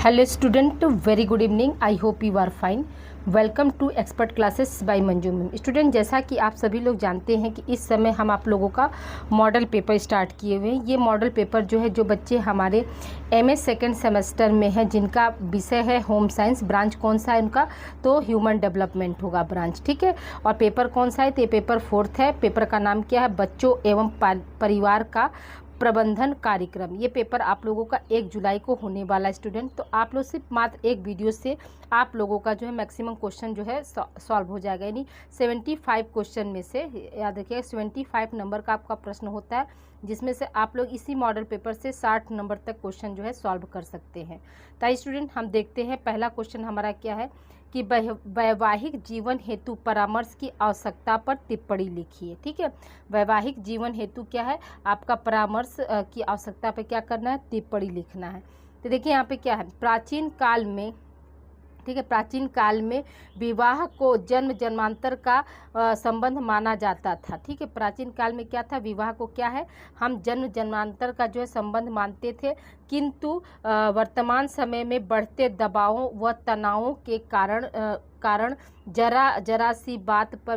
Hello student, very good evening. I hope you are fine. Welcome to expert classes by Manju ma'am. Student, जैसा कि आप सभी लोग जानते हैं कि इस समय हम आप लोगों का मॉडल पेपर स्टार्ट किए हुए हैं। ये मॉडल पेपर जो है, जो बच्चे हमारे एमए सेकेंड सेमेस्टर में है, जिनका विषय है होम साइंस, ब्रांच कौन सा है उनका, तो ह्यूमन डेवलपमेंट होगा ब्रांच, ठीक है। और पेपर कौन सा है, तो ये पेपर 4th है। पेपर का नाम क्या है, बच्चों एवं परिवार का प्रबंधन कार्यक्रम। ये पेपर आप लोगों का 1 जुलाई को होने वाला है स्टूडेंट। तो आप लोग सिर्फ मात्र एक वीडियो से आप लोगों का जो है मैक्सिमम क्वेश्चन जो है सॉल्व हो जाएगा। यानी 75 क्वेश्चन में से, याद रखिएगा 75 नंबर का आपका प्रश्न होता है, जिसमें से आप लोग इसी मॉडल पेपर से 60 नंबर तक क्वेश्चन जो है सॉल्व कर सकते हैं। तो स्टूडेंट, हम देखते हैं पहला क्वेश्चन हमारा क्या है कि वैवाहिक जीवन हेतु परामर्श की आवश्यकता पर टिप्पणी लिखिए। ठीक है, वैवाहिक जीवन हेतु क्या है, आपका परामर्श की आवश्यकता पर क्या करना है, टिप्पणी लिखना है। तो देखिए यहाँ पे क्या है, प्राचीन काल में, ठीक है, प्राचीन काल में विवाह को जन्म जन्मांतर का संबंध माना जाता था। ठीक है, प्राचीन काल में क्या था, विवाह को क्या है, हम जन्म जन्मांतर का जो है संबंध मानते थे। किंतु वर्तमान समय में बढ़ते दबावों व तनावों के कारण जरा सी बात पर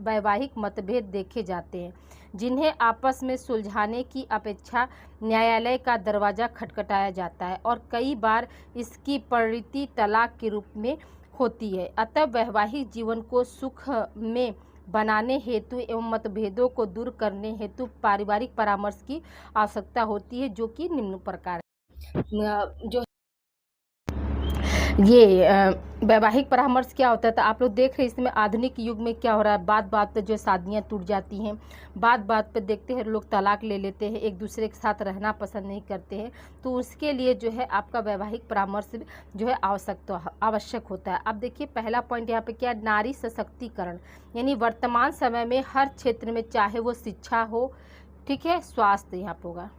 वैवाहिक मतभेद देखे जाते हैं, जिन्हें आपस में सुलझाने की अपेक्षा न्यायालय का दरवाज़ा खटखटाया जाता है और कई बार इसकी परिणति तलाक के रूप में होती है। अतः वैवाहिक जीवन को सुख में बनाने हेतु एवं मतभेदों को दूर करने हेतु पारिवारिक परामर्श की आवश्यकता होती है, जो कि निम्न प्रकार है। जो ये वैवाहिक परामर्श क्या होता है, तो आप लोग देख रहे हैं इसमें आधुनिक युग में क्या हो रहा है, बात बात पे जो शादियाँ टूट जाती हैं, बात बात पे देखते हैं लोग तलाक ले लेते हैं, एक दूसरे के साथ रहना पसंद नहीं करते हैं। तो उसके लिए जो है आपका वैवाहिक परामर्श जो है आवश्यक होता है। अब देखिए पहला पॉइंट यहाँ पे क्या है, नारी सशक्तिकरण। यानी वर्तमान समय में हर क्षेत्र में, चाहे वो शिक्षा हो, ठीक है, स्वास्थ्य यहाँ पे होगा,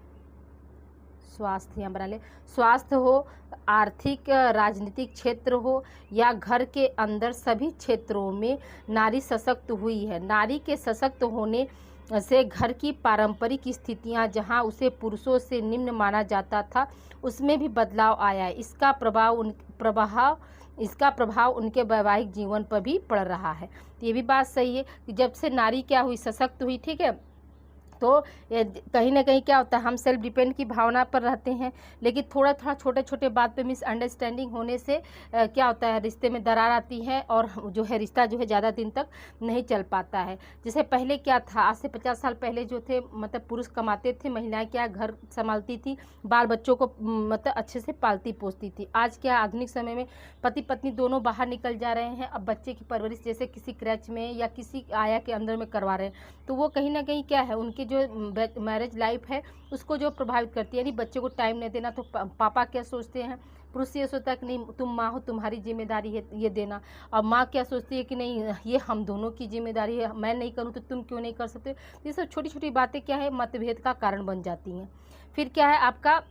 स्वास्थ्य यहाँ बना ले, स्वास्थ्य हो, आर्थिक राजनीतिक क्षेत्र हो या घर के अंदर, सभी क्षेत्रों में नारी सशक्त हुई है। नारी के सशक्त होने से घर की पारंपरिक स्थितियां, जहां उसे पुरुषों से निम्न माना जाता था, उसमें भी बदलाव आया है। इसका प्रभाव उनके वैवाहिक जीवन पर भी पड़ रहा है। तो ये भी बात सही है कि जब से नारी क्या हुई, सशक्त हुई, ठीक है, तो कहीं ना कहीं क्या होता है, हम सेल्फ डिपेंड की भावना पर रहते हैं, लेकिन थोड़ा थोड़ा छोटे छोटे बात पे मिसअंडरस्टैंडिंग होने से क्या होता है, रिश्ते में दरार आती है और जो है रिश्ता जो है ज़्यादा दिन तक नहीं चल पाता है। जैसे पहले क्या था, आज से 50 साल पहले जो थे, मतलब पुरुष कमाते थे, महिलाएं क्या घर संभालती थी, बाल बच्चों को मतलब अच्छे से पालती पोसती थी। आज क्या, आधुनिक समय में पति पत्नी दोनों बाहर निकल जा रहे हैं, अब बच्चे की परवरिश जैसे किसी क्रैच में या किसी आया के अंदर में करवा रहे हैं, तो वो कहीं ना कहीं क्या है, उनके जो मैरिज लाइफ है उसको जो प्रभावित करती है। यानी बच्चे को टाइम नहीं देना, तो पापा क्या सोचते हैं, पुरुष ये सोचता है कि नहीं तुम माँ हो, तुम्हारी जिम्मेदारी है ये देना, और माँ क्या सोचती है कि नहीं ये हम दोनों की जिम्मेदारी है, मैं नहीं करूँ तो तुम क्यों नहीं कर सकते। तो ये सब छोटी छोटी बातें क्या है, मतभेद का कारण बन जाती हैं। फिर क्या है आपका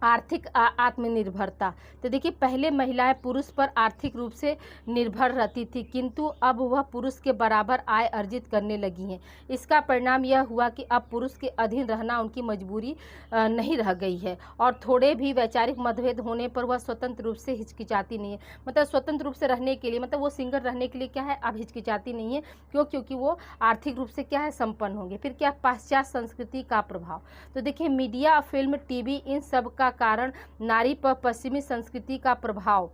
आर्थिक आत्मनिर्भरता। तो देखिए पहले महिलाएं पुरुष पर आर्थिक रूप से निर्भर रहती थी, किंतु अब वह पुरुष के बराबर आय अर्जित करने लगी हैं। इसका परिणाम यह हुआ कि अब पुरुष के अधीन रहना उनकी मजबूरी नहीं रह गई है, और थोड़े भी वैचारिक मतभेद होने पर वह स्वतंत्र रूप से हिचकिचाती नहीं है। मतलब स्वतंत्र रूप से रहने के लिए, मतलब वो सिंगल रहने के लिए क्या है, अब हिचकिचाती नहीं है। क्यों? क्योंकि वो आर्थिक रूप से क्या है, संपन्न होंगे। फिर क्या, पाश्चात्य संस्कृति का प्रभाव। तो देखिए मीडिया, फिल्म, टीवी, इन सब का कारण नारी पर पश्चिमी संस्कृति का प्रभाव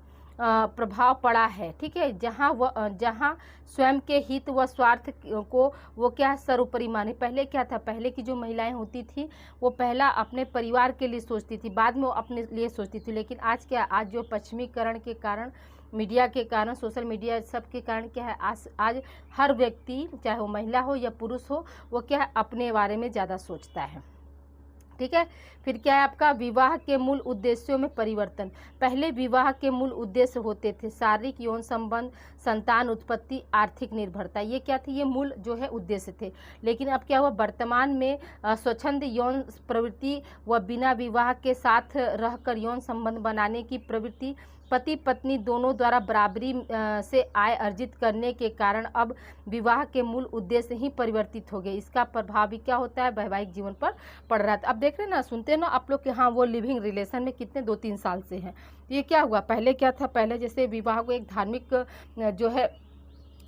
पड़ा है। ठीक है, जहाँ स्वयं के हित व स्वार्थ को वो क्या सर्वोपरि माने। पहले क्या था, पहले की जो महिलाएं होती थी वो पहला अपने परिवार के लिए सोचती थी, बाद में वो अपने लिए सोचती थी। लेकिन आज क्या, आज जो पश्चिमीकरण के कारण, मीडिया के कारण, सोशल मीडिया सब के कारण क्या है, आज हर व्यक्ति, चाहे वो महिला हो या पुरुष हो, वो क्या है, अपने बारे में ज़्यादा सोचता है। ठीक है, फिर क्या है आपका विवाह के मूल उद्देश्यों में परिवर्तन। पहले विवाह के मूल उद्देश्य होते थे शारीरिक यौन संबंध, संतान उत्पत्ति, आर्थिक निर्भरता। ये क्या थी, ये मूल जो है उद्देश्य थे। लेकिन अब क्या हुआ, वर्तमान में स्वच्छंद यौन प्रवृत्ति व बिना विवाह के साथ रहकर यौन संबंध बनाने की प्रवृत्ति पति पत्नी दोनों द्वारा बराबरी से आय अर्जित करने के कारण अब विवाह के मूल उद्देश्य ही परिवर्तित हो गए। इसका प्रभाव भी क्या होता है, वैवाहिक जीवन पर पड़ रहा है। अब देख रहे हैं ना, सुनते हैं ना आप लोग कि हाँ वो लिविंग रिलेशन में कितने 2-3 साल से हैं। ये क्या हुआ, पहले क्या था, पहले जैसे विवाह को एक धार्मिक जो है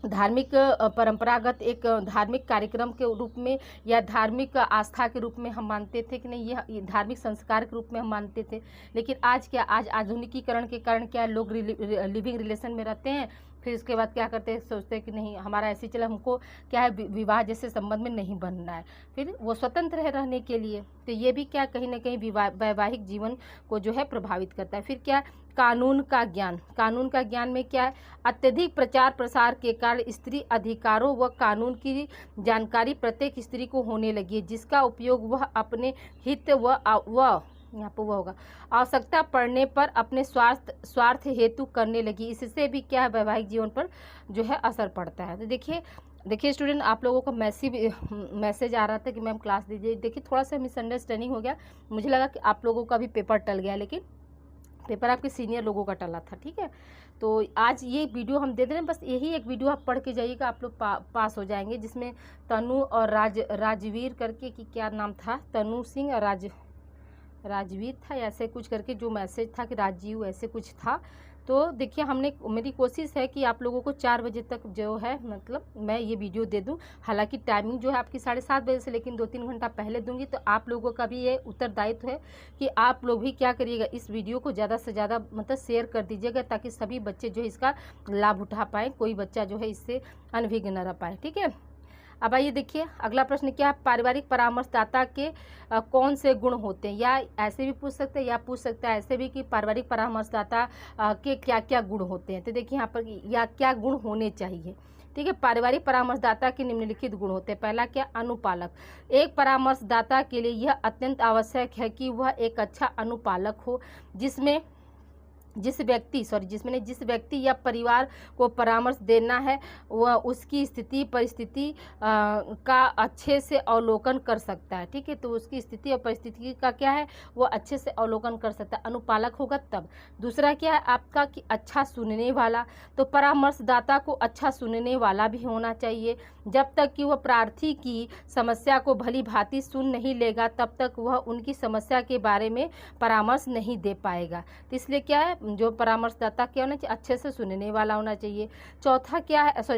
धार्मिक परंपरागत एक धार्मिक कार्यक्रम के रूप में या धार्मिक आस्था के रूप में हम मानते थे कि नहीं, ये धार्मिक संस्कार के रूप में हम मानते थे। लेकिन आज क्या, आज आधुनिकीकरण के कारण क्या लोग लिविंग रिलेशन में रहते हैं, फिर उसके बाद क्या करते हैं, सोचते हैं कि नहीं हमारा ऐसे चला, हमको क्या है विवाह जैसे संबंध में नहीं बनना है, फिर वो स्वतंत्र है रहने के लिए। तो ये भी क्या कहीं ना कहीं वैवाहिक जीवन को जो है प्रभावित करता है। फिर क्या, कानून का ज्ञान। कानून का ज्ञान में क्या है, अत्यधिक प्रचार प्रसार के कारण स्त्री अधिकारों व कानून की जानकारी प्रत्येक स्त्री को होने लगी है, जिसका उपयोग वह अपने हित व यहाँ पर वह होगा आवश्यकता पड़ने पर अपने स्वार्थ हेतु करने लगी। इससे भी क्या है, वैवाहिक जीवन पर जो है असर पड़ता है। तो देखिए स्टूडेंट, आप लोगों को मैसेज आ रहा था कि मैम क्लास दीजिए। देखिए थोड़ा सा मिसअंडरस्टैंडिंग हो गया, मुझे लगा कि आप लोगों का भी पेपर टल गया, लेकिन पेपर आपके सीनियर लोगों का टला था। ठीक है, तो आज ये वीडियो हम दे दे रहे हैं, बस यही एक वीडियो आप पढ़ के जाइएगा, आप लोग पास हो जाएंगे। जिसमें तनु और राजवीर करके कि क्या नाम था, तनु सिंह और राजवीर था, ऐसे कुछ करके जो मैसेज था कि राजीव ऐसे कुछ था। तो देखिए मेरी कोशिश है कि आप लोगों को 4 बजे तक जो है मतलब मैं ये वीडियो दे दूं। हालांकि टाइमिंग जो है आपकी 7:30 बजे से, लेकिन 2-3 घंटा पहले दूंगी। तो आप लोगों का भी ये उत्तरदायित्व है कि आप लोग भी क्या करिएगा, इस वीडियो को ज़्यादा से ज़्यादा मतलब शेयर कर दीजिएगा, ताकि सभी बच्चे जो है इसका लाभ उठा पाएँ, कोई बच्चा जो है इससे अनभिज्ञ न रह पाए। ठीक है, अब आइए देखिए अगला प्रश्न क्या है, पारिवारिक परामर्शदाता के कौन से गुण होते हैं, या ऐसे भी पूछ सकते हैं या पूछ सकते हैं ऐसे भी कि पारिवारिक परामर्शदाता के क्या क्या गुण होते हैं। तो देखिए यहाँ पर या क्या गुण होने चाहिए। ठीक है, पारिवारिक परामर्शदाता के निम्नलिखित गुण होते हैं। पहला क्या, अनुपालक। एक परामर्शदाता के लिए यह अत्यंत आवश्यक है कि वह एक अच्छा अनुपालक हो, जिस व्यक्ति या परिवार को परामर्श देना है वह उसकी स्थिति परिस्थिति का अच्छे से अवलोकन कर सकता है। ठीक है, तो उसकी स्थिति और परिस्थिति का क्या है, वो अच्छे से अवलोकन कर सकता है, अनुपालक होगा तब। दूसरा क्या है आपका कि अच्छा सुनने वाला। तो परामर्शदाता को अच्छा सुनने वाला भी होना चाहिए। जब तक कि वह प्रार्थी की समस्या को भली भांति सुन नहीं लेगा, तब तक वह उनकी समस्या के बारे में परामर्श नहीं दे पाएगा। तो इसलिए क्या है, जो परामर्शदाता क्या होना चाहिए, अच्छे से सुनने वाला होना चाहिए।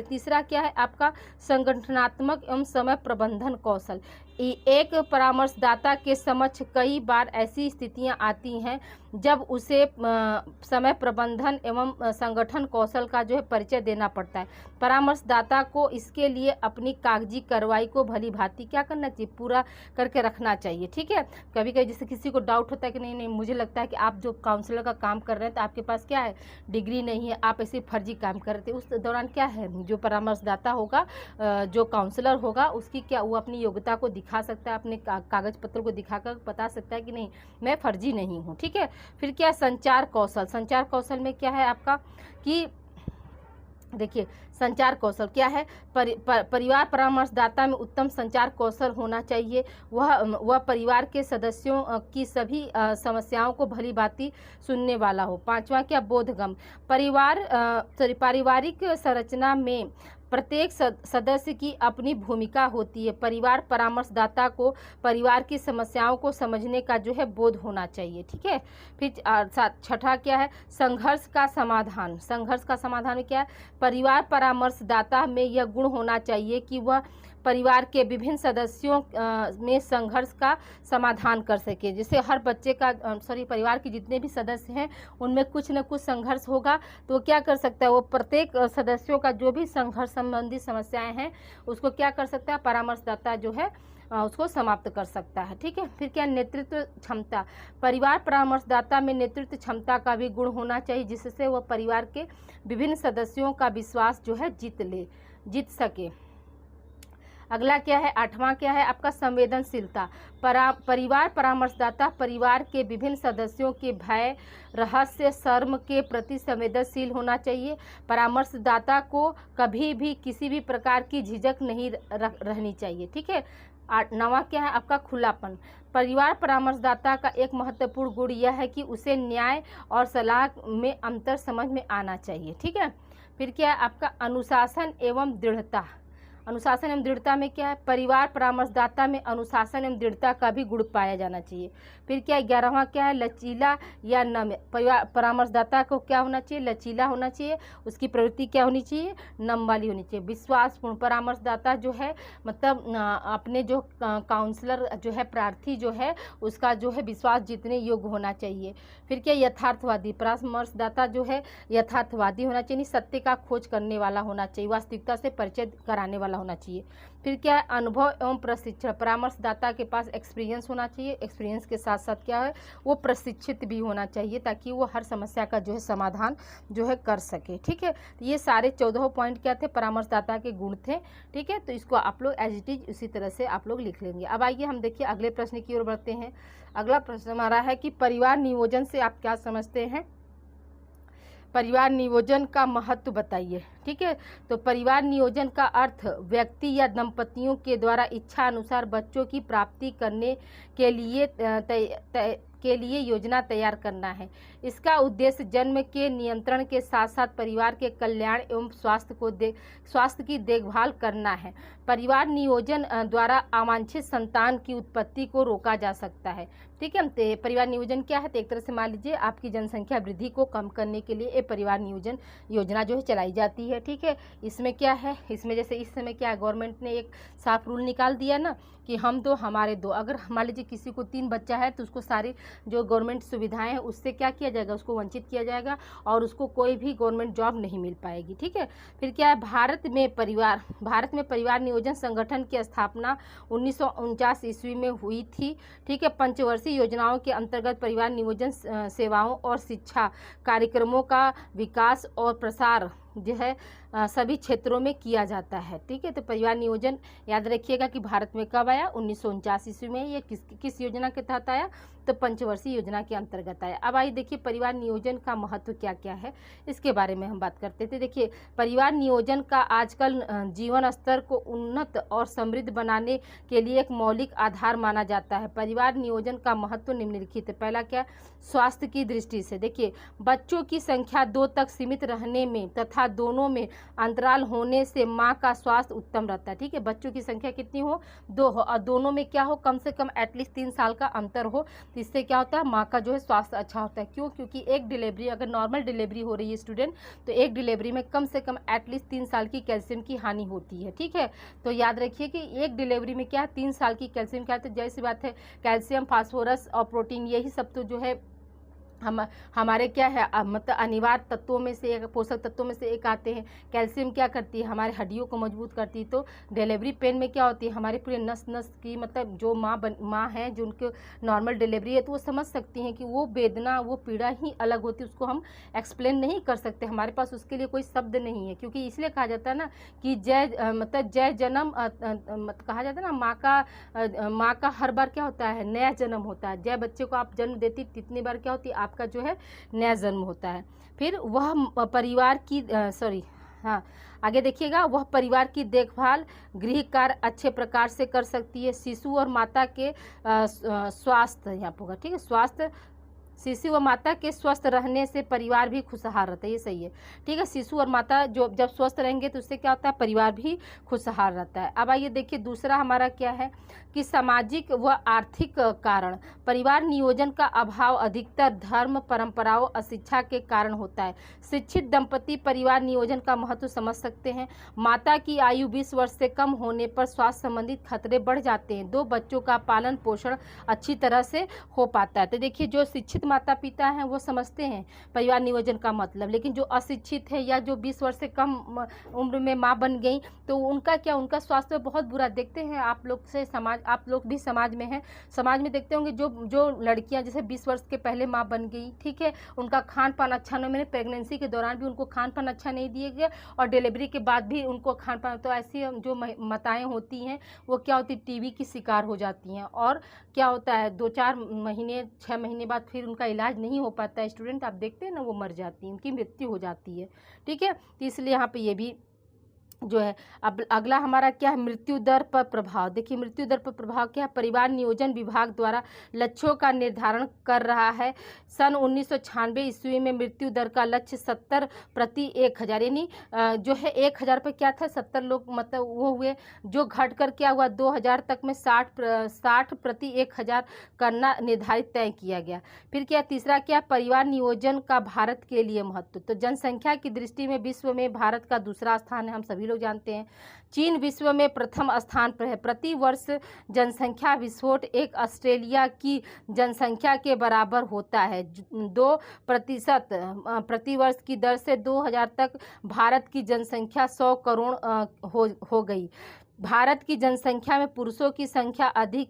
तीसरा क्या है आपका, संगठनात्मक एवं समय प्रबंधन कौशल। एक परामर्शदाता के समक्ष कई बार ऐसी स्थितियां आती हैं जब उसे समय प्रबंधन एवं संगठन कौशल का जो है परिचय देना पड़ता है। परामर्शदाता को इसके लिए अपनी कागजी कार्रवाई को भली भांति क्या करना चाहिए, पूरा करके रखना चाहिए। ठीक है, कभी कभी जैसे किसी को डाउट होता है कि नहीं मुझे लगता है कि आप जो काउंसलर का काम कर रहे हैं तो आपके पास क्या है, डिग्री नहीं है, आप ऐसे फर्जी काम कर रहे थे। उस दौरान क्या है, जो परामर्शदाता होगा, जो काउंसलर होगा, उसकी क्या वो अपनी योग्यता को दिखा सकता है, अपने कागज पत्र को दिखाकर बता सकता है कि नहीं मैं फर्जी नहीं हूँ। ठीक है, फिर क्या, संचार कौशल। संचार कौशल में क्या है आपका कि देखिए संचार कौशल क्या है, परिवार परामर्शदाता में उत्तम संचार कौशल होना चाहिए। वह परिवार के सदस्यों की सभी समस्याओं को भली भांति सुनने वाला हो। 5वां क्या, बोधगम्य। पारिवारिक संरचना में प्रत्येक सदस्य की अपनी भूमिका होती है। परिवार परामर्शदाता को परिवार की समस्याओं को समझने का जो है बोध होना चाहिए। ठीक है, फिर 6ठा क्या है, संघर्ष का समाधान। संघर्ष का समाधान में क्या है, परिवार परामर्शदाता में यह गुण होना चाहिए कि वह परिवार के विभिन्न सदस्यों में संघर्ष का समाधान कर सके। जैसे हर बच्चे का परिवार के जितने भी सदस्य हैं उनमें कुछ न कुछ संघर्ष होगा, तो वो क्या कर सकता है, वो प्रत्येक सदस्यों का जो भी संघर्ष संबंधी समस्याएं हैं उसको क्या कर सकता है, परामर्शदाता जो है उसको समाप्त कर सकता है। ठीक है, फिर क्या, नेतृत्व क्षमता। परिवार परामर्शदाता में नेतृत्व क्षमता का भी गुण होना चाहिए, जिससे वह परिवार के विभिन्न सदस्यों का विश्वास जो है जीत सके। अगला क्या है, 8वां क्या है आपका, संवेदनशीलता। परिवार परामर्शदाता परिवार के विभिन्न सदस्यों के भय, रहस्य, शर्म के प्रति संवेदनशील होना चाहिए। परामर्शदाता को कभी भी किसी भी प्रकार की झिझक नहीं रहनी चाहिए। ठीक है, नवा क्या है आपका खुलापन। परिवार परामर्शदाता का एक महत्वपूर्ण गुण यह है कि उसे न्याय और सलाह में अंतर समझ में आना चाहिए। ठीक है, फिर क्या है आपका अनुशासन एवं दृढ़ता। अनुशासन एवं दृढ़ता में क्या है, परिवार परामर्शदाता में अनुशासन एवं दृढ़ता का भी गुण पाया जाना चाहिए। फिर क्या है 11वां क्या है, लचीला या नम्र। परिवार परामर्शदाता को क्या होना चाहिए, लचीला होना चाहिए। उसकी प्रवृत्ति क्या होनी चाहिए, नम वाली होनी चाहिए। विश्वासपूर्ण परामर्शदाता जो है मतलब अपने जो काउंसलर जो है, प्रार्थी जो है, उसका जो है विश्वास जीतने योग्य होना चाहिए। फिर क्या यथार्थवादी परामर्शदाता जो है यथार्थवादी होना चाहिए, सत्य का खोज करने वाला होना चाहिए, वास्तविकता से परिचय कराने वाला होना चाहिए। फिर क्या है अनुभव एवं प्रशिक्षण। परामर्शदाता के पास एक्सपीरियंस होना चाहिए, एक्सपीरियंस के साथ साथ क्या है वो प्रशिक्षित भी होना चाहिए, ताकि वो हर समस्या का जो है समाधान जो है कर सके। ठीक है, तो ये सारे 14 पॉइंट क्या थे, परामर्शदाता के गुण थे। ठीक है, तो इसको आप लोग एज इट इज उसी तरह से आप लोग लिख लेंगे। अब आइए हम देखिए अगले प्रश्न की ओर बढ़ते हैं। अगला प्रश्न हमारा है कि परिवार नियोजन से आप क्या समझते हैं, परिवार नियोजन का महत्व बताइए। ठीक है, तो परिवार नियोजन का अर्थ व्यक्ति या दंपतियों के द्वारा इच्छा अनुसार बच्चों की प्राप्ति करने के लिए योजना तैयार करना है। इसका उद्देश्य जन्म के नियंत्रण के साथ साथ परिवार के कल्याण एवं स्वास्थ्य की देखभाल करना है। परिवार नियोजन द्वारा अवांछित संतान की उत्पत्ति को रोका जा सकता है। ठीक है, तो परिवार नियोजन क्या है, तो एक तरह से मान लीजिए आपकी जनसंख्या वृद्धि को कम करने के लिए ये परिवार नियोजन योजना जो है चलाई जाती है। ठीक है, इसमें क्या है, इसमें जैसे इस समय क्या है, गवर्नमेंट ने एक साफ रूल निकाल दिया ना कि हम दो हमारे दो। अगर मान लीजिए किसी को 3 बच्चा है तो उसको सारी जो गवर्नमेंट सुविधाएं हैं उससे क्या किया जाएगा, उसको वंचित किया जाएगा और उसको कोई भी गवर्नमेंट जॉब नहीं मिल पाएगी। ठीक है, फिर क्या है भारत में परिवार नियोजन संगठन की स्थापना 1949 ईस्वी में हुई थी। ठीक है, पंचवर्षीय योजनाओं के अंतर्गत परिवार नियोजन सेवाओं और शिक्षा कार्यक्रमों का विकास और प्रसार जो है सभी क्षेत्रों में किया जाता है। ठीक है, तो परिवार नियोजन याद रखिएगा कि भारत में कब आया, 1949 ईस्वी में। ये किस योजना के तहत आया, तो पंचवर्षीय योजना के अंतर्गत आया। अब आइए देखिए परिवार नियोजन का महत्व क्या क्या है, इसके बारे में हम बात करते थे। देखिए परिवार नियोजन का आजकल जीवन स्तर को उन्नत और समृद्ध बनाने के लिए एक मौलिक आधार माना जाता है। परिवार नियोजन का महत्व निम्नलिखित है। पहला क्या, स्वास्थ्य की दृष्टि से। देखिए बच्चों की संख्या 2 तक सीमित रहने में तथा दोनों में अंतराल होने से माँ का स्वास्थ्य उत्तम रहता है। ठीक है, बच्चों की संख्या कितनी हो, 2 हो, और दोनों में क्या हो, कम से कम एटलीस्ट 3 साल का अंतर हो, तो इससे क्या होता है माँ का जो है स्वास्थ्य अच्छा होता है। क्यों, क्योंकि एक डिलीवरी अगर नॉर्मल डिलीवरी हो रही है स्टूडेंट, तो एक डिलीवरी में कम से कम एटलीस्ट 3 साल की कैल्शियम की हानि होती है। ठीक है, तो याद रखिए कि एक डिलीवरी में क्या है 3 साल की कैल्शियम क्या है, तो जैसी बात है कैल्शियम, फास्फोरस और प्रोटीन, यही सब तो जो है हमारे क्या है मतलब अनिवार्य तत्वों में से एक, पोषक तत्वों में से एक आते हैं। कैल्शियम क्या करती है, हमारे हड्डियों को मजबूत करती है। तो डिलीवरी पेन में क्या होती है, हमारे पूरे नस की मतलब जो माँ है जो उनके नॉर्मल डिलीवरी है, तो वो समझ सकती हैं कि वो वेदना, वो पीड़ा ही अलग होती है, उसको हम एक्सप्लेन नहीं कर सकते, हमारे पास उसके लिए कोई शब्द नहीं है। क्योंकि इसलिए कहा जाता है ना कि जय जन्म कहा जाता है ना, माँ का हर बार क्या होता है, नया जन्म होता है। जय बच्चे को आप जन्म देती कितनी बार क्या होती है, आपका जो है नया जन्म होता है। फिर वह परिवार की आगे देखिएगा, वह परिवार की देखभाल गृह कार्य अच्छे प्रकार से कर सकती है। शिशु और माता के स्वास्थ्य यहाँ होगा। ठीक है, स्वास्थ्य, शिशु व माता के स्वस्थ रहने से परिवार भी खुशहाल रहता है, ये सही है। ठीक है, शिशु और माता जो जब स्वस्थ रहेंगे तो उससे क्या होता है, परिवार भी खुशहाल रहता है। अब आइए देखिए दूसरा हमारा क्या है कि सामाजिक व आर्थिक कारण। परिवार नियोजन का अभाव अधिकतर धर्म, परंपराओं, अशिक्षा के कारण होता है। शिक्षित दंपति परिवार नियोजन का महत्व समझ सकते हैं। माता की आयु 20 वर्ष से कम होने पर स्वास्थ्य संबंधित खतरे बढ़ जाते हैं। 2 बच्चों का पालन पोषण अच्छी तरह से हो पाता है। तो देखिए जो शिक्षित माता पिता हैं वो समझते हैं परिवार नियोजन का मतलब, लेकिन जो अशिक्षित है या जो 20 वर्ष से कम उम्र में माँ बन गई तो उनका क्या, उनका स्वास्थ्य बहुत बुरा। देखते हैं आप लोग से समाज, आप लोग भी समाज में हैं, समाज में देखते होंगे जो लड़कियां जैसे 20 वर्ष के पहले माँ बन गई, ठीक है, उनका खान पान अच्छा नहीं, मैंने प्रेगनेंसी के दौरान भी उनको खान पान अच्छा नहीं दिए गए और डिलीवरी के बाद भी उनको खान पान, तो ऐसी जो माताएं होती हैं वो क्या होती, टीबी की शिकार हो जाती हैं। और क्या होता है 2-4 महीने 6 महीने बाद फिर उनका इलाज नहीं हो पाता है स्टूडेंट, आप देखते हैं ना, वो मर जाती हैं, उनकी मृत्यु हो जाती है। ठीक है, तो इसलिए यहाँ पे ये भी जो है। अब अगला हमारा क्या है, मृत्यु दर पर प्रभाव। देखिए मृत्यु दर पर प्रभाव क्या है, परिवार नियोजन विभाग द्वारा लक्ष्यों का निर्धारण कर रहा है। सन 1996 ईस्वी में मृत्यु दर का लक्ष्य 70 प्रति 1000, यानी जो है 1000 पे क्या था, 70 लोग मतलब वो हुए, जो घट कर क्या हुआ 2000 तक में 60 प्रति 1000 करना निर्धारित तय किया गया। फिर क्या तीसरा क्या, परिवार नियोजन का भारत के लिए महत्व। तो जनसंख्या की दृष्टि में विश्व में भारत का दूसरा स्थान है, हम सभी लोग जानते हैं। चीन विश्व में प्रथम स्थान पर है। प्रति वर्ष जनसंख्या विस्फोट एक ऑस्ट्रेलिया की जनसंख्या के बराबर होता है। 2% प्रति वर्ष की दर से 2000 तक भारत की जनसंख्या 100 करोड़ हो गई। भारत की जनसंख्या में पुरुषों की संख्या अधिक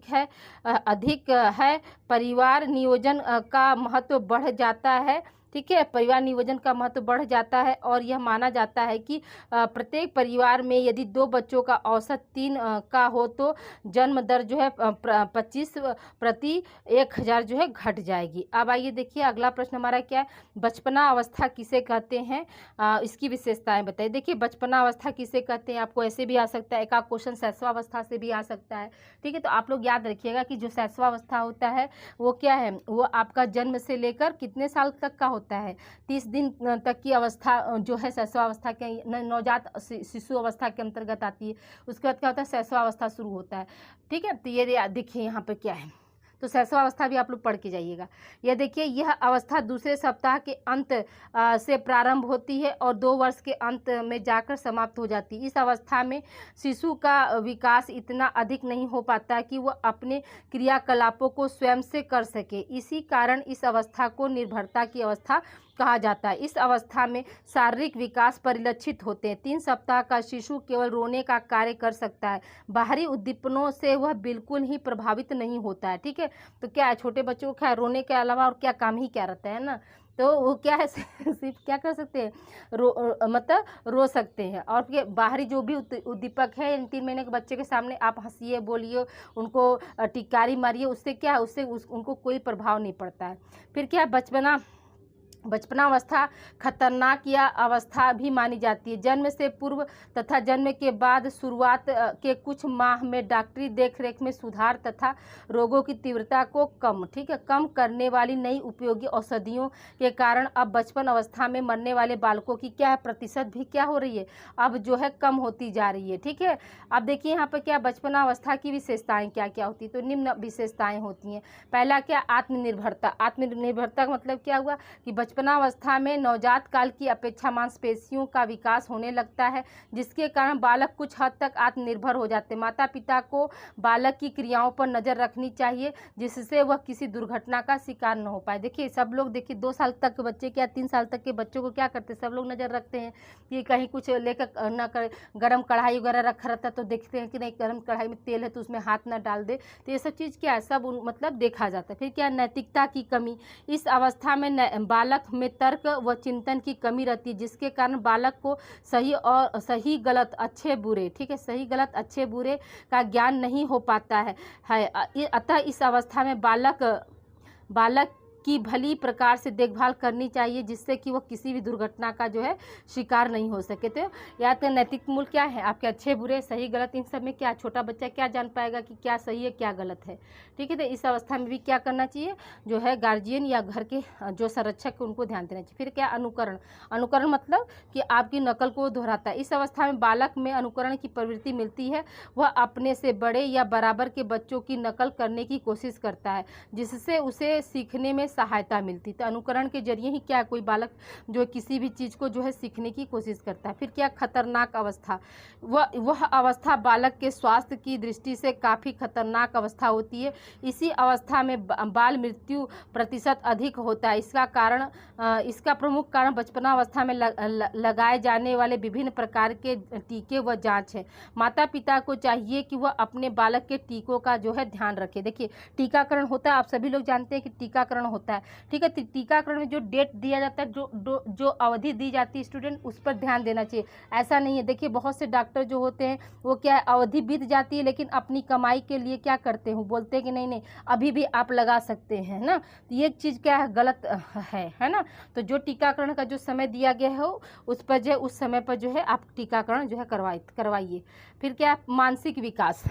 है। परिवार नियोजन का महत्व बढ़ जाता है। ठीक है, परिवार नियोजन का महत्व बढ़ जाता है और यह माना जाता है कि प्रत्येक परिवार में यदि 2 बच्चों का औसत 3 का हो तो जन्म दर जो है 25 प्रति 1000 जो है घट जाएगी। अब आइए देखिए अगला प्रश्न हमारा क्या है, बचपना अवस्था किसे कहते हैं, इसकी विशेषताएं बताइए। देखिए बचपना अवस्था किसे कहते हैं, आपको ऐसे भी आ सकता है, एक आध क्वेश्चन शैशवावस्था से भी आ सकता है। ठीक है, तो आप लोग याद रखिएगा कि जो शैशवावस्था होता है वो क्या है, वो आपका जन्म से लेकर कितने साल तक का होता है, 30 दिन तक की अवस्था जो है शैशवावस्था के नवजात शिशु अवस्था के अंतर्गत आती है। उसके बाद क्या होता है, शैशवावस्था शुरू होता है। ठीक है, तो ये देखिए यहाँ पे क्या है, तो शैशवावस्था भी आप लोग पढ़ के जाइएगा। यह देखिए यह अवस्था दूसरे सप्ताह के अंत से प्रारंभ होती है और 2 वर्ष के अंत में जाकर समाप्त हो जाती है। इस अवस्था में शिशु का विकास इतना अधिक नहीं हो पाता कि वह अपने क्रियाकलापों को स्वयं से कर सके। इसी कारण इस अवस्था को निर्भरता की अवस्था कहा जाता है। इस अवस्था में शारीरिक विकास परिलक्षित होते हैं। 3 सप्ताह का शिशु केवल रोने का कार्य कर सकता है, बाहरी उद्दीपनों से वह बिल्कुल ही प्रभावित नहीं होता है। ठीक है, तो क्या है, छोटे बच्चों को क्या रोने के अलावा और क्या काम ही क्या रहता है ना, तो वो क्या है सिर्फ क्या कर सकते हैं, मतलब रो सकते हैं। और फिर बाहरी जो भी उद्दीपक है, इन 3 महीने के बच्चे के सामने आप हंसिए, बोलिए, उनको टिकारी मारिए, उससे क्या है, उससे उनको कोई प्रभाव नहीं पड़ता है। फिर क्या है, बचपनावस्था खतरनाक या अवस्था भी मानी जाती है। जन्म से पूर्व तथा जन्म के बाद शुरुआत के कुछ माह में डॉक्टरी देखरेख में सुधार तथा रोगों की तीव्रता को कम करने वाली नई उपयोगी औषधियों के कारण अब बचपन अवस्था में मरने वाले बालकों की क्या है, प्रतिशत भी क्या हो रही है, अब जो है कम होती जा रही है। ठीक है, अब देखिए यहाँ पर क्या बचपनावस्था की विशेषताएं क्या क्या होती है, तो निम्न विशेषताएं होती हैं। पहला क्या, आत्मनिर्भरता। आत्मनिर्भरता का मतलब क्या हुआ कि बचपनावस्था में नवजात काल की अपेक्षा मांसपेशियों का विकास होने लगता है, जिसके कारण बालक कुछ हद तक आत्मनिर्भर हो जाते हैं। माता पिता को बालक की क्रियाओं पर नज़र रखनी चाहिए जिससे वह किसी दुर्घटना का शिकार न हो पाए। देखिए सब लोग, देखिए 2 साल तक के बच्चे क्या 3 साल तक के बच्चों को क्या करते हैं, सब लोग नज़र रखते हैं कि कहीं कुछ लेकर ना कर, गर्म कढ़ाई वगैरह रखा रहता है तो देखते हैं कि नहीं गर्म कढ़ाई में तेल है तो उसमें हाथ ना डाल दे, तो ये सब चीज़ क्या है, सब मतलब देखा जाता है। फिर क्या, नैतिकता की कमी। इस अवस्था में बालक में तर्क व चिंतन की कमी रहती है, जिसके कारण बालक को सही गलत अच्छे बुरे, ठीक है, सही गलत अच्छे बुरे का ज्ञान नहीं हो पाता है। अतः इस अवस्था में बालक की भली प्रकार से देखभाल करनी चाहिए जिससे कि वो किसी भी दुर्घटना का जो है शिकार नहीं हो सके। तो या तो नैतिक मूल्य क्या है आपके, अच्छे बुरे सही गलत, इन सब में क्या छोटा बच्चा क्या जान पाएगा कि क्या सही है क्या गलत है। ठीक है, तो इस अवस्था में भी क्या करना चाहिए, जो है गार्जियन या घर के जो संरक्षक उनको ध्यान देना चाहिए। फिर क्या, अनुकरण मतलब कि आपकी नकल को दोहराता है। इस अवस्था में बालक में अनुकरण की प्रवृत्ति मिलती है, वह अपने से बड़े या बराबर के बच्चों की नकल करने की कोशिश करता है जिससे उसे सीखने में सहायता मिलती। तो अनुकरण के जरिए ही क्या कोई बालक जो किसी भी चीज़ को जो है सीखने की कोशिश करता है। फिर क्या, खतरनाक अवस्था। वह अवस्था बालक के स्वास्थ्य की दृष्टि से काफ़ी खतरनाक अवस्था होती है। इसी अवस्था में बाल मृत्यु प्रतिशत अधिक होता है। इसका प्रमुख कारण बचपनावस्था में लगाए जाने वाले विभिन्न प्रकार के टीके व जाँच है। माता पिता को चाहिए कि वह अपने बालक के टीकों का जो है ध्यान रखे। देखिए टीकाकरण होता है, आप सभी लोग जानते हैं कि टीकाकरण होता होता है, ठीक है। तो टीकाकरण में जो डेट दिया जाता है, जो अवधि दी जाती है स्टूडेंट, उस पर ध्यान देना चाहिए। ऐसा नहीं है, देखिए बहुत से डॉक्टर जो होते हैं वो क्या है, अवधि बीत जाती है लेकिन अपनी कमाई के लिए क्या करते हैं, बोलते हैं कि नहीं नहीं अभी भी आप लगा सकते हैं ना। तो ये चीज़ क्या है, गलत है ना। तो जो टीकाकरण का जो समय दिया गया है उस पर जो है, उस समय पर जो है आप टीकाकरण जो है करवाइए। फिर क्या, मानसिक विकास।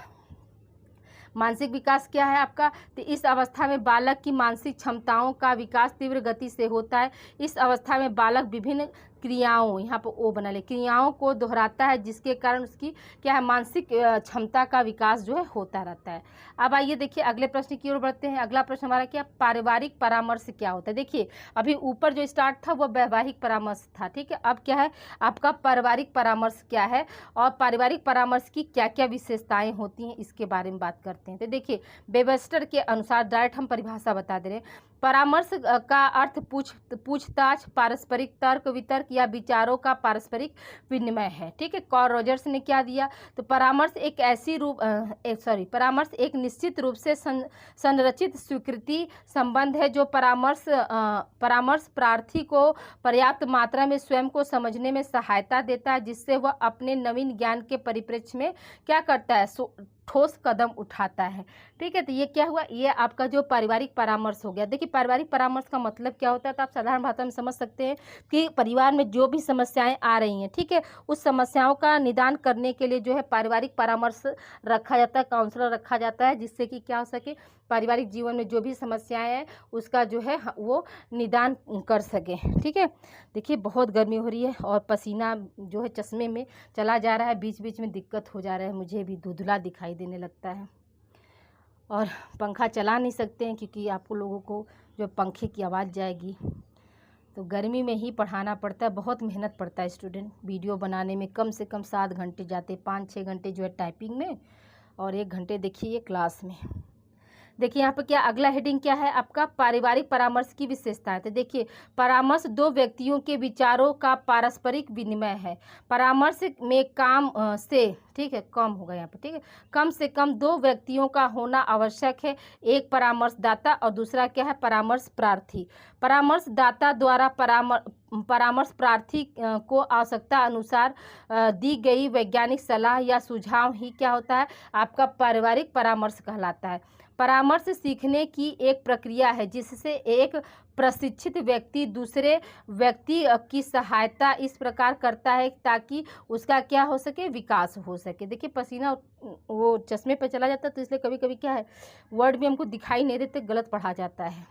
मानसिक विकास क्या है आपका, तो इस अवस्था में बालक की मानसिक क्षमताओं का विकास तीव्र गति से होता है। इस अवस्था में बालक विभिन्न क्रियाओं, यहाँ पर ओ बना ले, क्रियाओं को दोहराता है, जिसके कारण उसकी क्या है, मानसिक क्षमता का विकास जो है होता रहता है। अब आइए देखिए अगले प्रश्न की ओर बढ़ते हैं। अगला प्रश्न हमारा क्या, पारिवारिक परामर्श क्या होता है। देखिए अभी ऊपर जो स्टार्ट था वो वैवाहिक परामर्श था, ठीक है। अब क्या है आपका पारिवारिक परामर्श क्या है, और पारिवारिक परामर्श की क्या क्या विशेषताएं होती हैं, इसके बारे में बात करते हैं। तो देखिए वेबस्टर के अनुसार, डायरेक्ट हम परिभाषा बता दे रहे हैं, परामर्श का अर्थ पूछताछ, पारस्परिक तर्क वितर्क या विचारों का पारस्परिक विनिमय है, ठीक है। कार्ल रॉजर्स ने क्या दिया, तो परामर्श एक निश्चित रूप से संरचित स्वीकृति संबंध है, जो परामर्श प्रार्थी को पर्याप्त मात्रा में स्वयं को समझने में सहायता देता है, जिससे वह अपने नवीन ज्ञान के परिप्रेक्ष्य में क्या करता है, ठोस कदम उठाता है, ठीक है। तो ये क्या हुआ, ये आपका जो पारिवारिक परामर्श हो गया। देखिए पारिवारिक परामर्श का मतलब क्या होता है, तो आप साधारण भाषा में समझ सकते हैं कि परिवार में जो भी समस्याएं आ रही हैं, ठीक है, उस समस्याओं का निदान करने के लिए जो है पारिवारिक परामर्श रखा जाता है, काउंसलर रखा जाता है, जिससे कि क्या हो सके, पारिवारिक जीवन में जो भी समस्याएं हैं उसका जो है वो निदान कर सके, ठीक है। देखिए बहुत गर्मी हो रही है और पसीना जो है चश्मे में चला जा रहा है, बीच बीच में दिक्कत हो जा रहा है, मुझे भी धुंधला दिखाई देने लगता है, और पंखा चला नहीं सकते हैं क्योंकि आपको लोगों को जो पंखे की आवाज़ जाएगी। तो गर्मी में ही पढ़ाना पड़ता है, बहुत मेहनत पड़ता है स्टूडेंट। वीडियो बनाने में कम से कम 7 घंटे जाते, 5-6 घंटे जो है टाइपिंग में, और 1 घंटे देखिए ये क्लास में। देखिए यहाँ पर क्या, अगला हेडिंग क्या है आपका, पारिवारिक परामर्श की विशेषताएं। तो देखिए परामर्श दो व्यक्तियों के विचारों का पारस्परिक विनिमय है। परामर्श में काम से, ठीक है, कम होगा यहाँ पर, ठीक है, कम से कम 2 व्यक्तियों का होना आवश्यक है, एक परामर्शदाता और दूसरा क्या है, परामर्श प्रार्थी। परामर्शदाता द्वारा परामर्श प्रार्थी को आवश्यकता अनुसार दी गई वैज्ञानिक सलाह या सुझाव ही क्या होता है, आपका पारिवारिक परामर्श कहलाता है। परामर्श सीखने की एक प्रक्रिया है, जिससे एक प्रशिक्षित व्यक्ति दूसरे व्यक्ति की सहायता इस प्रकार करता है ताकि उसका क्या हो सके, विकास हो सके। देखिए पसीना वो चश्मे पर चला जाता है, तो इसलिए कभी कभी क्या है, वर्ड भी हमको दिखाई नहीं देते, गलत पढ़ा जाता है,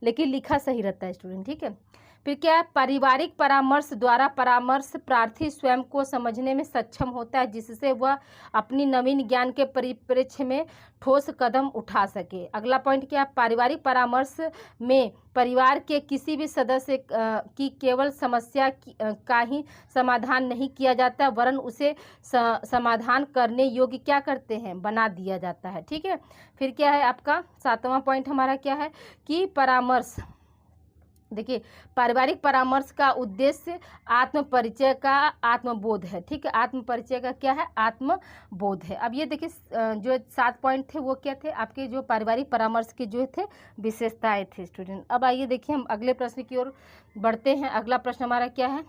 लेकिन लिखा सही रहता है स्टूडेंट, ठीक है। फिर क्या है, पारिवारिक परामर्श द्वारा परामर्श प्रार्थी स्वयं को समझने में सक्षम होता है, जिससे वह अपनी नवीन ज्ञान के परिप्रेक्ष्य में ठोस कदम उठा सके। अगला पॉइंट क्या है, पारिवारिक परामर्श में परिवार के किसी भी सदस्य की केवल समस्या का ही समाधान नहीं किया जाता, वरन उसे समाधान करने योग्य क्या करते हैं, बना दिया जाता है, ठीक है। फिर क्या है आपका 7वां पॉइंट हमारा क्या है कि परामर्श, देखिए पारिवारिक परामर्श का उद्देश्य आत्म परिचय का आत्मबोध है, ठीक है, आत्म परिचय का क्या है, आत्मबोध है। अब ये देखिए जो 7 पॉइंट थे वो क्या थे आपके, जो पारिवारिक परामर्श के जो थे विशेषताएं थे स्टूडेंट। अब आइए देखिए हम अगले प्रश्न की ओर बढ़ते हैं। अगला प्रश्न हमारा क्या है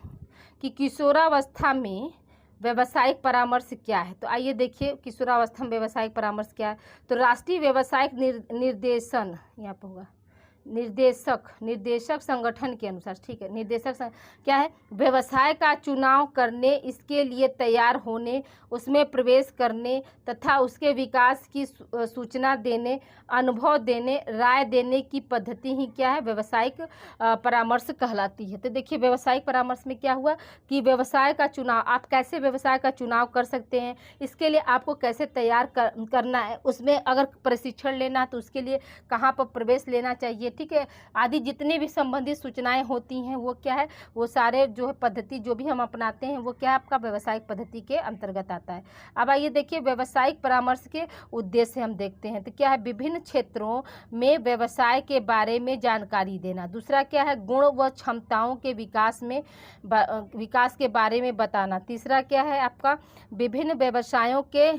कि किशोरावस्था में व्यावसायिक परामर्श क्या है। तो आइए देखिए किशोरावस्था में व्यावसायिक परामर्श क्या है। तो राष्ट्रीय व्यावसायिक निर्देशन यहाँ पर होगा, निर्देशक संगठन के अनुसार, ठीक है, क्या है, व्यवसाय का चुनाव करने, इसके लिए तैयार होने, उसमें प्रवेश करने तथा उसके विकास की सूचना देने, अनुभव देने, राय देने की पद्धति ही क्या है, व्यवसायिक परामर्श कहलाती है। तो देखिए व्यवसायिक परामर्श में क्या हुआ कि व्यवसाय का चुनाव, आप कैसे व्यवसाय का चुनाव कर सकते हैं, इसके लिए आपको कैसे तैयार करना है, उसमें अगर प्रशिक्षण लेना है तो उसके लिए कहाँ पर प्रवेश लेना चाहिए, ठीक है, आदि जितने भी संबंधित सूचनाएं होती हैं वो क्या है, वो सारे जो है पद्धति जो भी हम अपनाते हैं वो क्या है, आपका व्यवसायिक पद्धति के अंतर्गत आता है। अब आइए देखिए व्यवसायिक परामर्श के उद्देश्य हम देखते हैं। तो क्या है, विभिन्न क्षेत्रों में व्यवसाय के बारे में जानकारी देना। दूसरा क्या है, गुण व क्षमताओं के विकास के बारे में बताना। तीसरा क्या है आपका, विभिन्न व्यवसायों के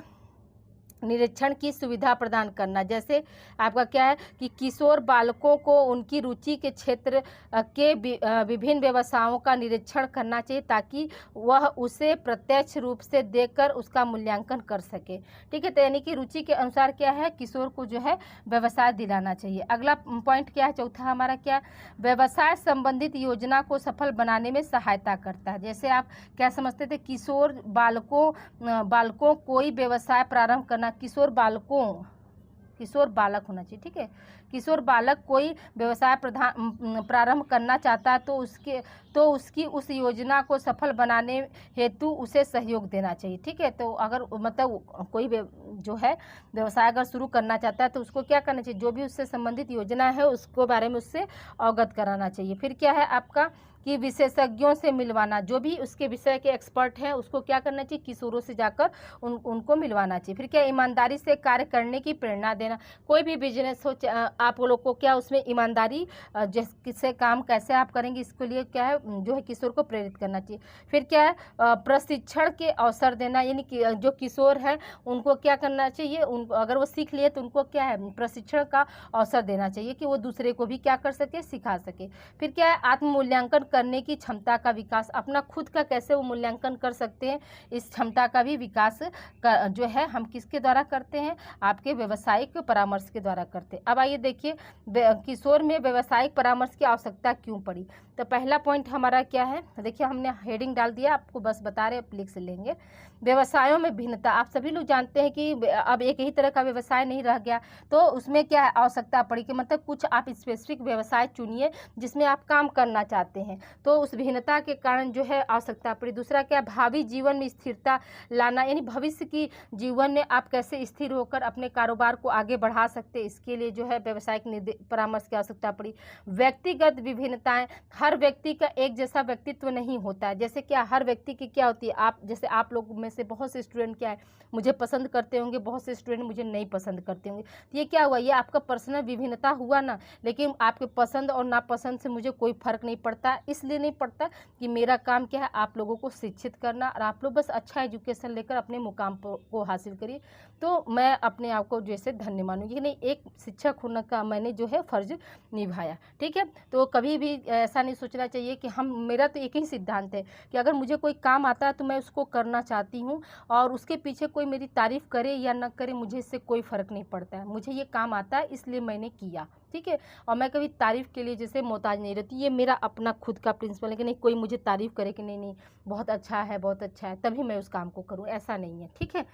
निरीक्षण की सुविधा प्रदान करना। जैसे आपका क्या है कि किशोर बालकों को उनकी रुचि के क्षेत्र के विभिन्न व्यवसायों का निरीक्षण करना चाहिए ताकि वह उसे प्रत्यक्ष रूप से देखकर उसका मूल्यांकन कर सके। ठीक है, तो यानी कि रुचि के अनुसार क्या है, किशोर को जो है व्यवसाय दिलाना चाहिए। अगला पॉइंट क्या है, चौथा हमारा क्या, व्यवसाय संबंधित योजना को सफल बनाने में सहायता करता है। जैसे आप क्या समझते थे, किशोर बालकों कोई व्यवसाय प्रारंभ करना, किशोर बालक होना चाहिए। ठीक है, किशोर बालक कोई व्यवसाय प्रारंभ करना चाहता है तो उसकी उस योजना को सफल बनाने हेतु उसे सहयोग देना चाहिए। ठीक है, तो अगर मतलब कोई जो है व्यवसाय अगर शुरू करना चाहता है तो उसको क्या करना चाहिए, जो भी उससे संबंधित योजना है उसको बारे में उससे अवगत कराना चाहिए। फिर क्या है आपका कि विशेषज्ञों से मिलवाना, जो भी उसके विषय के एक्सपर्ट हैं उसको क्या करना चाहिए, किशोरों से जाकर उनको मिलवाना चाहिए। फिर क्या, ईमानदारी से कार्य करने की प्रेरणा देना। कोई भी बिजनेस हो, आप लोग को क्या उसमें ईमानदारी किससे काम कैसे आप करेंगे, इसके लिए क्या है जो है किशोर को प्रेरित करना चाहिए। फिर क्या है, प्रशिक्षण के अवसर देना, यानी कि जो किशोर है उनको क्या करना चाहिए, उनको अगर वो सीख लिए तो उनको क्या है प्रशिक्षण का अवसर देना चाहिए कि वो दूसरे को भी क्या कर सके, सिखा सके। फिर क्या है, आत्म मूल्यांकन करने की क्षमता का विकास, अपना खुद का कैसे वो मूल्यांकन कर सकते हैं, इस क्षमता का भी विकास जो है हम किसके द्वारा करते हैं, आपके व्यावसायिक परामर्श के द्वारा करते हैं। अब आइए देखिए किशोर में व्यावसायिक परामर्श की आवश्यकता क्यों पड़ी। तो पहला पॉइंट हमारा क्या है, देखिए हमने हेडिंग डाल दिया, आपको बस बता रहे, लिख से लेंगे। व्यवसायों में भिन्नता, आप सभी लोग जानते हैं कि अब एक ही तरह का व्यवसाय नहीं रह गया, तो उसमें क्या है आवश्यकता पड़ी कि मतलब कुछ आप स्पेसिफिक व्यवसाय चुनिए जिसमें आप काम करना चाहते हैं, तो उस भिन्नता के कारण जो है आवश्यकता पड़ी। दूसरा क्या, भावी जीवन में स्थिरता लाना, यानी भविष्य की जीवन में आप कैसे स्थिर होकर अपने कारोबार को आगे बढ़ा सकते, इसके लिए जो है व्यावसायिक परामर्श की आवश्यकता पड़ी। व्यक्तिगत विभिन्नताएं, हर व्यक्ति का एक जैसा व्यक्तित्व नहीं होता है। जैसे क्या, हर व्यक्ति की क्या होती है, आप जैसे आप लोग में से बहुत से स्टूडेंट क्या है मुझे पसंद करते होंगे, बहुत से स्टूडेंट मुझे नहीं पसंद करते होंगे, तो ये क्या हुआ, ये आपका पर्सनल विभिन्नता हुआ ना। लेकिन आपके पसंद और नापसंद से मुझे कोई फर्क नहीं पड़ता, इसलिए नहीं पड़ता कि मेरा काम क्या है आप लोगों को शिक्षित करना, और आप लोग बस अच्छा एजुकेशन लेकर अपने मुकाम को हासिल करिए, तो मैं अपने आप को जैसे धन्य मानूंगी कि नहीं, एक शिक्षक होने का मैंने जो है फर्ज निभाया। ठीक है, तो कभी भी ऐसा नहीं सोचना चाहिए कि मेरा तो एक ही सिद्धांत है कि अगर मुझे कोई काम आता है तो मैं उसको करना चाहती हूँ, और उसके पीछे कोई मेरी तारीफ़ करे या न करे मुझे इससे कोई फ़र्क नहीं पड़ता है, मुझे ये काम आता है इसलिए मैंने किया। ठीक है, और मैं कभी तारीफ़ के लिए जैसे मोहताज नहीं रहती, ये मेरा अपना खुद का प्रिंसिपल है कि नहीं कोई मुझे तारीफ़ करे कि नहीं बहुत अच्छा है तभी मैं उस काम को करूँ, ऐसा नहीं है। ठीक है,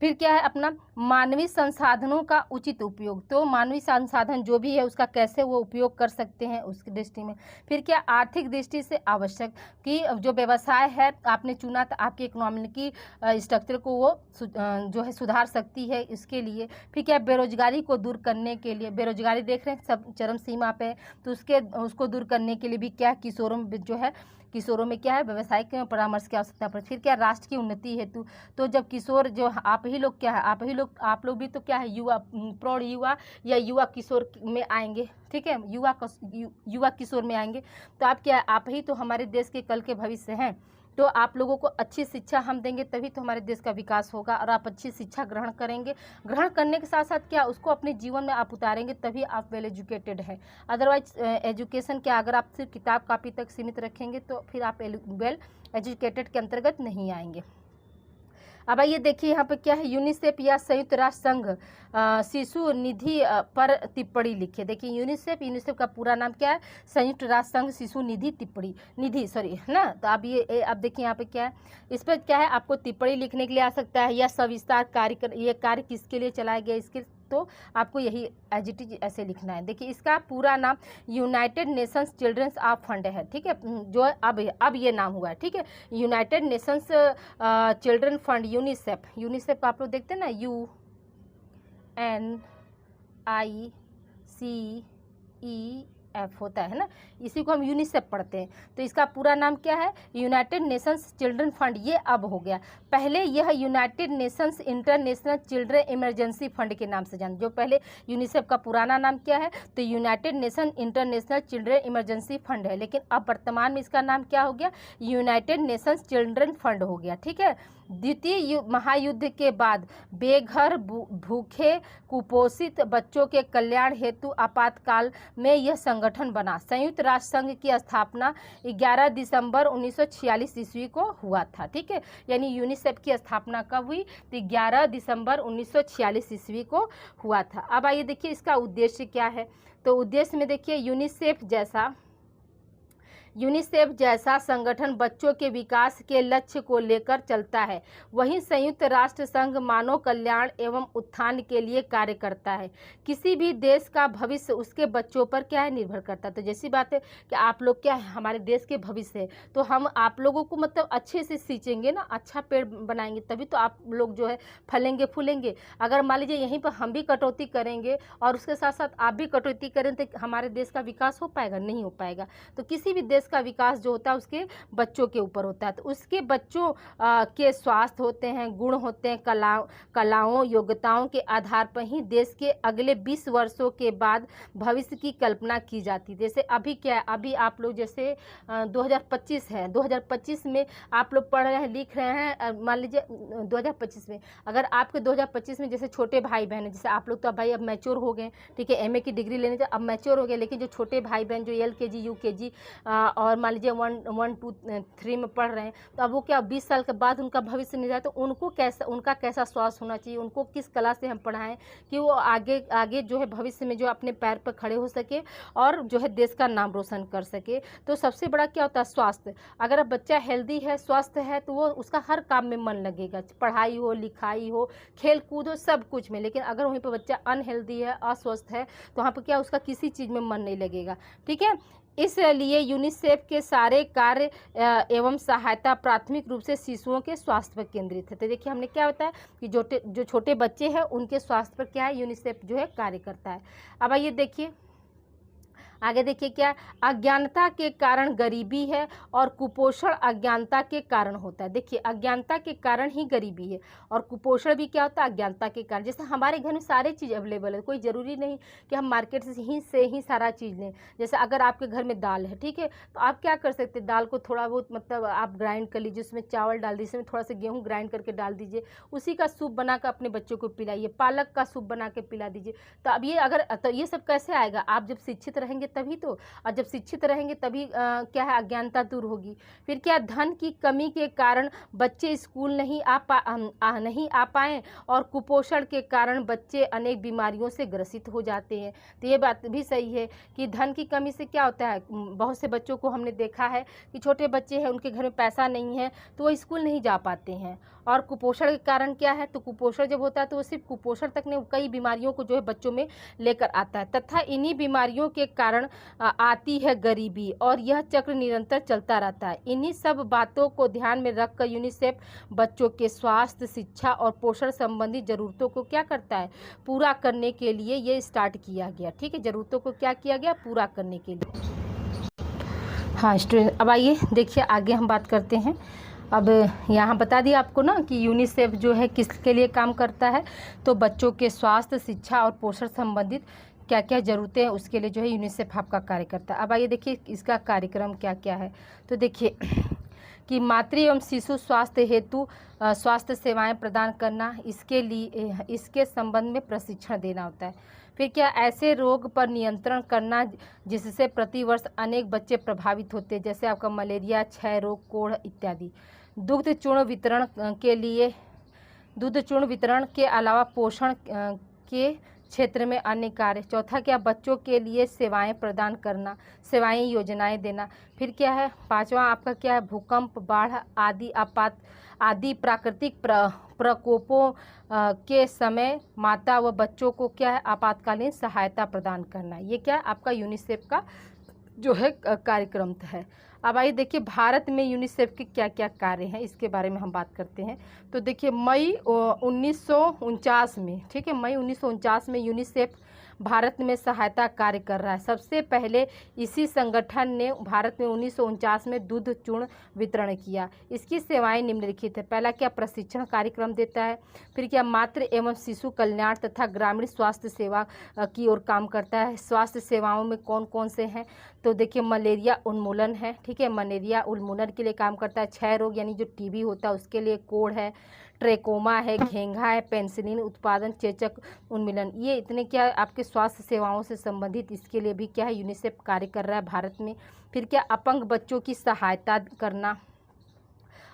फिर क्या है अपना मानवीय संसाधनों का उचित उपयोग, तो मानवीय संसाधन जो भी है उसका कैसे वो उपयोग कर सकते हैं उसकी दृष्टि में। फिर क्या, आर्थिक दृष्टि से आवश्यक कि जो व्यवसाय है आपने चुना तो आपकी इकोनॉमिक स्ट्रक्चर को वो जो है सुधार सकती है, इसके लिए। फिर क्या, बेरोजगारी को दूर करने के लिए, बेरोजगारी देख रहे हैं सब चरम सीमा पे, तो उसको दूर करने के लिए भी क्या, किशोरों में क्या है व्यावसायिक परामर्श की आवश्यकता पड़ती है। फिर क्या, राष्ट्र की उन्नति हेतु, तो जब किशोर जो आप लोग भी तो क्या है युवा, प्रौढ़ युवा या युवा किशोर में आएंगे। ठीक है, युवा किशोर में आएंगे तो आप क्या है, आप ही तो हमारे देश के कल के भविष्य हैं, तो आप लोगों को अच्छी शिक्षा हम देंगे तभी तो हमारे देश का विकास होगा, और आप अच्छी शिक्षा ग्रहण करेंगे, ग्रहण करने के साथ साथ क्या उसको अपने जीवन में आप उतारेंगे तभी आप वेल एजुकेटेड है। अदरवाइज एजुकेशन क्या, अगर आप सिर्फ किताब कापी तक सीमित रखेंगे तो फिर आप वेल एजुकेटेड के अंतर्गत नहीं आएंगे। अब आइए देखिए यहाँ पे क्या है, यूनिसेफ या संयुक्त राष्ट्र संघ शिशु निधि पर टिप्पणी लिखिए। देखिए यूनिसेफ का पूरा नाम क्या है, संयुक्त राष्ट्र संघ शिशु निधि सॉरी है ना। तो अब देखिए यहाँ पे क्या है, इस पर क्या है आपको टिप्पणी लिखने के लिए आ सकता है, या सविस्तार ये कार्य किसके लिए चलाया गया, इसके तो आपको यही एज इट इज ऐसे लिखना है। देखिए इसका पूरा नाम United Nations children's of fund है। ठीक है, जो अब ये नाम हुआ है। ठीक है, United Nations children fund UNICEF का आप लोग देखते हैं ना, UNICEF UNICEF होता है ना, इसी को हम यूनिसेफ पढ़ते हैं। तो इसका पूरा नाम क्या है? United Nations children fund. ये अब हो गया, पहले यह United Nations international children emergency fund के नाम से जान। जो पहले यूनिसेफ का पुराना नाम क्या है? तो United nation international children emergency fund है, लेकिन अब वर्तमान में इसका नाम क्या हो गया? यूनाइटेड नेशंस चिल्ड्रन फंड हो गया। ठीक है। द्वितीय महायुद्ध के बाद बेघर, भूखे, कुपोषित बच्चों के कल्याण हेतु आपातकाल में यह संगठन बना। संयुक्त राष्ट्र संघ की स्थापना 11 दिसंबर 1946 ईस्वी को हुआ था। ठीक है, यानी यूनिसेफ की स्थापना कब हुई? तो 11 दिसंबर 1946 ईस्वी को हुआ था। अब आइए देखिए इसका उद्देश्य क्या है। तो उद्देश्य में देखिए यूनिसेफ जैसा संगठन बच्चों के विकास के लक्ष्य को लेकर चलता है। वहीं संयुक्त राष्ट्र संघ मानव कल्याण एवं उत्थान के लिए कार्य करता है। किसी भी देश का भविष्य उसके बच्चों पर क्या है? निर्भर करता है। तो जैसी बात है कि आप लोग क्या है? हमारे देश के भविष्य है, तो हम आप लोगों को मतलब अच्छे से सींचेंगे ना, अच्छा पेड़ बनाएंगे, तभी तो आप लोग जो है फलेंगे फूलेंगे। अगर मान लीजिए यहीं पर हम भी कटौती करेंगे और उसके साथ साथ आप भी कटौती करें तो हमारे देश का विकास हो पाएगा? नहीं हो पाएगा। तो किसी भी देश का विकास जो होता है उसके बच्चों के ऊपर होता है। तो उसके बच्चों के स्वास्थ्य होते हैं, गुण होते हैं, कलाओं योग्यताओं के आधार पर ही देश के अगले 20 वर्षों के बाद भविष्य की कल्पना की जाती है। जैसे अभी क्या है, अभी आप लोग जैसे 2025 है, 2025 में आप लोग पढ़ रहे हैं, लिख रहे हैं, मान लीजिए 2025 में अगर आपके 2025 में जैसे छोटे भाई बहन हैं, जैसे आप लोग तो भाई अब मैच्योर हो गए, ठीक है, MA की डिग्री लेने से अब मैच्योर हो गए, लेकिन जो छोटे भाई बहन जो LKG UKG और मान लीजिए 1 2 3 में पढ़ रहे हैं, तो अब वो क्या 20 साल के बाद उनका भविष्य नहीं जाए, तो उनका कैसा स्वास्थ्य होना चाहिए, उनको किस कला से हम पढ़ाएं कि वो आगे जो है भविष्य में जो अपने पैर पर खड़े हो सके और जो है देश का नाम रोशन कर सके। तो सबसे बड़ा क्या होता है? स्वास्थ्य। अगर बच्चा हेल्दी है, स्वस्थ है, तो वो उसका हर काम में मन लगेगा, पढ़ाई हो, लिखाई हो, खेल कूद हो, सब कुछ में। लेकिन अगर वहीं पर बच्चा अनहेल्दी है, अस्वस्थ है, तो वहाँ पर क्या उसका किसी चीज़ में मन नहीं लगेगा। ठीक है, इसलिए यूनिसेफ के सारे कार्य एवं सहायता प्राथमिक रूप से शिशुओं के स्वास्थ्य पर केंद्रित है। तो देखिए हमने क्या बताया कि जो छोटे बच्चे हैं उनके स्वास्थ्य पर क्या है? यूनिसेफ जो है कार्य करता है। अब आइए देखिए आगे, देखिए क्या, अज्ञानता के कारण गरीबी है और कुपोषण अज्ञानता के कारण होता है। देखिए अज्ञानता के कारण ही गरीबी है और कुपोषण भी क्या होता है? अज्ञानता के कारण। जैसे हमारे घर में सारे चीज़ अवेलेबल है, कोई ज़रूरी नहीं कि हम मार्केट से ही सारा चीज़ लें। जैसे अगर आपके घर में दाल है, ठीक है, तो आप क्या कर सकते हैं? दाल को थोड़ा बहुत मतलब आप ग्राइंड कर लीजिए, उसमें चावल डाल दीजिए, उसमें थोड़ा सा गेहूँ ग्राइंड करके डाल दीजिए, उसी का सूप बनाकर अपने बच्चों को पिलाइए, पालक का सूप बना के पिला दीजिए। तो अब ये सब कैसे आएगा? आप जब शिक्षित रहेंगे तभी तो, और जब शिक्षित रहेंगे तभी क्या है? अज्ञानता दूर होगी। फिर क्या, धन की कमी के कारण बच्चे स्कूल नहीं आ पाएँ और कुपोषण के कारण बच्चे अनेक बीमारियों से ग्रसित हो जाते हैं। तो ये बात भी सही है कि धन की कमी से क्या होता है? बहुत से बच्चों को हमने देखा है कि छोटे बच्चे हैं, उनके घर में पैसा नहीं है तो वो स्कूल नहीं जा पाते हैं। और कुपोषण के कारण क्या है? तो कुपोषण जब होता है तो वो सिर्फ कुपोषण तक नहीं, कई बीमारियों को जो है बच्चों में लेकर आता है, तथा इन्हीं बीमारियों के कारण आती है गरीबी और यह चक्र निरंतर चलता रहता है। इन्हीं सब बातों को ध्यान में रखकर यूनिसेफ बच्चों के स्वास्थ्य, शिक्षा और पोषण संबंधी ज़रूरतों को क्या करता है? पूरा करने के लिए ये स्टार्ट किया गया। ठीक है, ज़रूरतों को क्या किया गया? पूरा करने के लिए। हाँ स्टूडेंट, अब आइए देखिए आगे हम बात करते हैं। अब यहाँ बता दिया आपको ना कि यूनिसेफ जो है किसके लिए काम करता है, तो बच्चों के स्वास्थ्य, शिक्षा और पोषण संबंधित क्या क्या ज़रूरतें हैं उसके लिए जो है यूनिसेफ आपका कार्य करता है। अब आइए देखिए इसका कार्यक्रम क्या क्या है। तो देखिए कि मातृ एवं शिशु स्वास्थ्य हेतु स्वास्थ्य सेवाएं प्रदान करना, इसके संबंध में प्रशिक्षण देना होता है। फिर क्या, ऐसे रोग पर नियंत्रण करना जिससे प्रतिवर्ष अनेक बच्चे प्रभावित होते हैं, जैसे आपका मलेरिया, क्षय रोग, कोढ़ इत्यादि। दुग्ध चूर्ण वितरण के अलावा पोषण के क्षेत्र में अन्य कार्य। चौथा क्या, बच्चों के लिए सेवाएं प्रदान करना, सेवाएं योजनाएं देना। फिर क्या है, पांचवा आपका क्या है, भूकंप, बाढ़ आदि प्राकृतिक प्रकोपों के समय माता व बच्चों को क्या है, आपातकालीन सहायता प्रदान करना। ये क्या आपका यूनिसेफ का जो है कार्यक्रम है। अब आइए देखिए भारत में यूनिसेफ के क्या क्या कार्य हैं इसके बारे में हम बात करते हैं। तो देखिए मई 1949 में, ठीक है, मई 1949 में यूनिसेफ भारत में सहायता कार्य कर रहा है। सबसे पहले इसी संगठन ने भारत में 1949 में दूध चूर्ण वितरण किया। इसकी सेवाएं निम्नलिखित है। पहला क्या, प्रशिक्षण कार्यक्रम देता है। फिर क्या, मातृ एवं शिशु कल्याण तथा ग्रामीण स्वास्थ्य सेवा की ओर काम करता है। स्वास्थ्य सेवाओं में कौन कौन से हैं, तो देखिए मलेरिया उन्मूलन है, ठीक है, मलेरिया उन्मूलन के लिए काम करता है। क्षय रोग यानी जो टीबी होता है उसके लिए कोढ़ है, ट्रेकोमा है, घेंघा है, पेनिसिलिन उत्पादन, चेचक उन्मूलन, ये इतने क्या आपके स्वास्थ्य सेवाओं से संबंधित इसके लिए भी क्या है यूनिसेफ कार्य कर रहा है भारत में। फिर क्या, अपंग बच्चों की सहायता करना,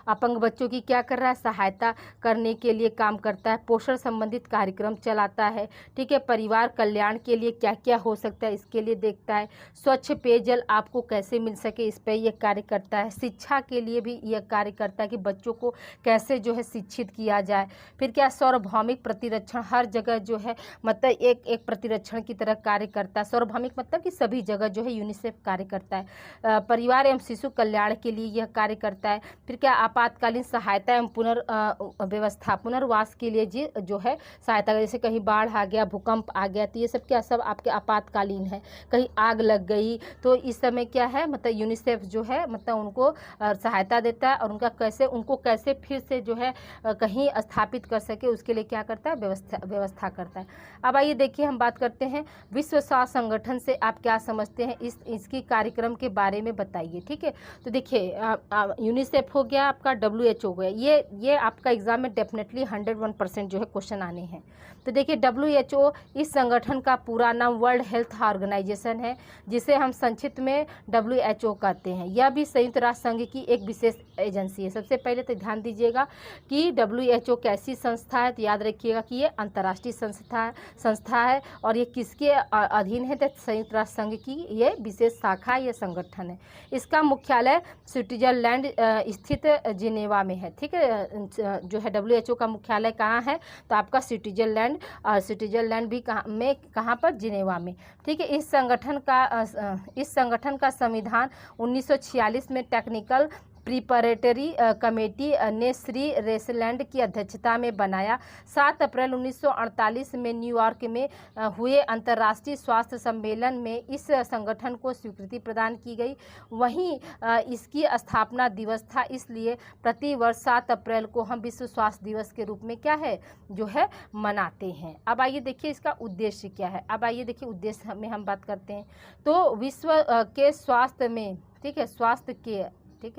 अपंग बच्चों की क्या कर रहा है, सहायता करने के लिए काम करता है। पोषण संबंधित कार्यक्रम चलाता है, ठीक है। परिवार कल्याण के लिए क्या क्या हो सकता है इसके लिए देखता है। स्वच्छ पेयजल आपको कैसे मिल सके इस पर यह कार्य करता है। शिक्षा के लिए भी यह कार्य करता है कि बच्चों को कैसे जो है शिक्षित किया जाए। फिर क्या, सार्वभौमिक प्रतिरक्षण, हर जगह जो है मतलब एक एक प्रतिरक्षण की तरह कार्य करता है। सार्वभौमिक मतलब कि सभी जगह जो है यूनिसेफ कार्य करता है। परिवार एवं शिशु कल्याण के लिए यह कार्य करता है। फिर क्या, आपातकालीन सहायता एवं पुनर्व्यवस्था, पुनर्वास के लिए जी जो है सहायता, जैसे कहीं बाढ़ आ गया, भूकंप आ गया, तो ये सब क्या सब आपके आपातकालीन है। कहीं आग लग गई तो इस समय क्या है मतलब यूनिसेफ जो है मतलब उनको सहायता देता है और उनको कैसे फिर से जो है कहीं स्थापित कर सके उसके लिए क्या करता है, व्यवस्था करता है। अब आइए देखिए हम बात करते हैं विश्व स्वास्थ्य संगठन से आप क्या समझते हैं, इसकी कार्यक्रम के बारे में बताइए, ठीक है। तो देखिए यूनिसेफ हो गया, आपका WHO हो गया, ये आपका एग्जाम में डेफिनेटली 101% जो है क्वेश्चन आने हैं। तो देखिए WHO इस संगठन का पूरा नाम वर्ल्ड हेल्थ ऑर्गेनाइजेशन है, जिसे हम संक्षिप्त में WHO कहते हैं। यह भी संयुक्त राष्ट्र संघ की एक विशेष एजेंसी है। सबसे पहले तो ध्यान दीजिएगा कि WHO कैसी संस्था है, तो याद रखिएगा कि ये अंतर्राष्ट्रीय संस्था है और ये किसके अधीन है, तो संयुक्त राष्ट्र संघ की ये विशेष शाखा, ये संगठन है। इसका मुख्यालय स्विट्जरलैंड स्थित जिनेवा में है, ठीक है। जो है WHO का मुख्यालय कहाँ है, तो आपका स्विट्जरलैंड भी कहाँ पर, जिनेवा में, ठीक है। इस संगठन का संविधान 1946 में टेक्निकल प्रिपरेटरी कमेटी ने श्री रेसलैंड की अध्यक्षता में बनाया। 7 अप्रैल 1948 में न्यूयॉर्क में हुए अंतर्राष्ट्रीय स्वास्थ्य सम्मेलन में इस संगठन को स्वीकृति प्रदान की गई। वहीं इसकी स्थापना दिवस था, इसलिए प्रतिवर्ष 7 अप्रैल को हम विश्व स्वास्थ्य दिवस के रूप में क्या है जो है मनाते हैं। अब आइए देखिए इसका उद्देश्य क्या है। अब आइए देखिए उद्देश्य में हम बात करते हैं। तो विश्व के स्वास्थ्य में, ठीक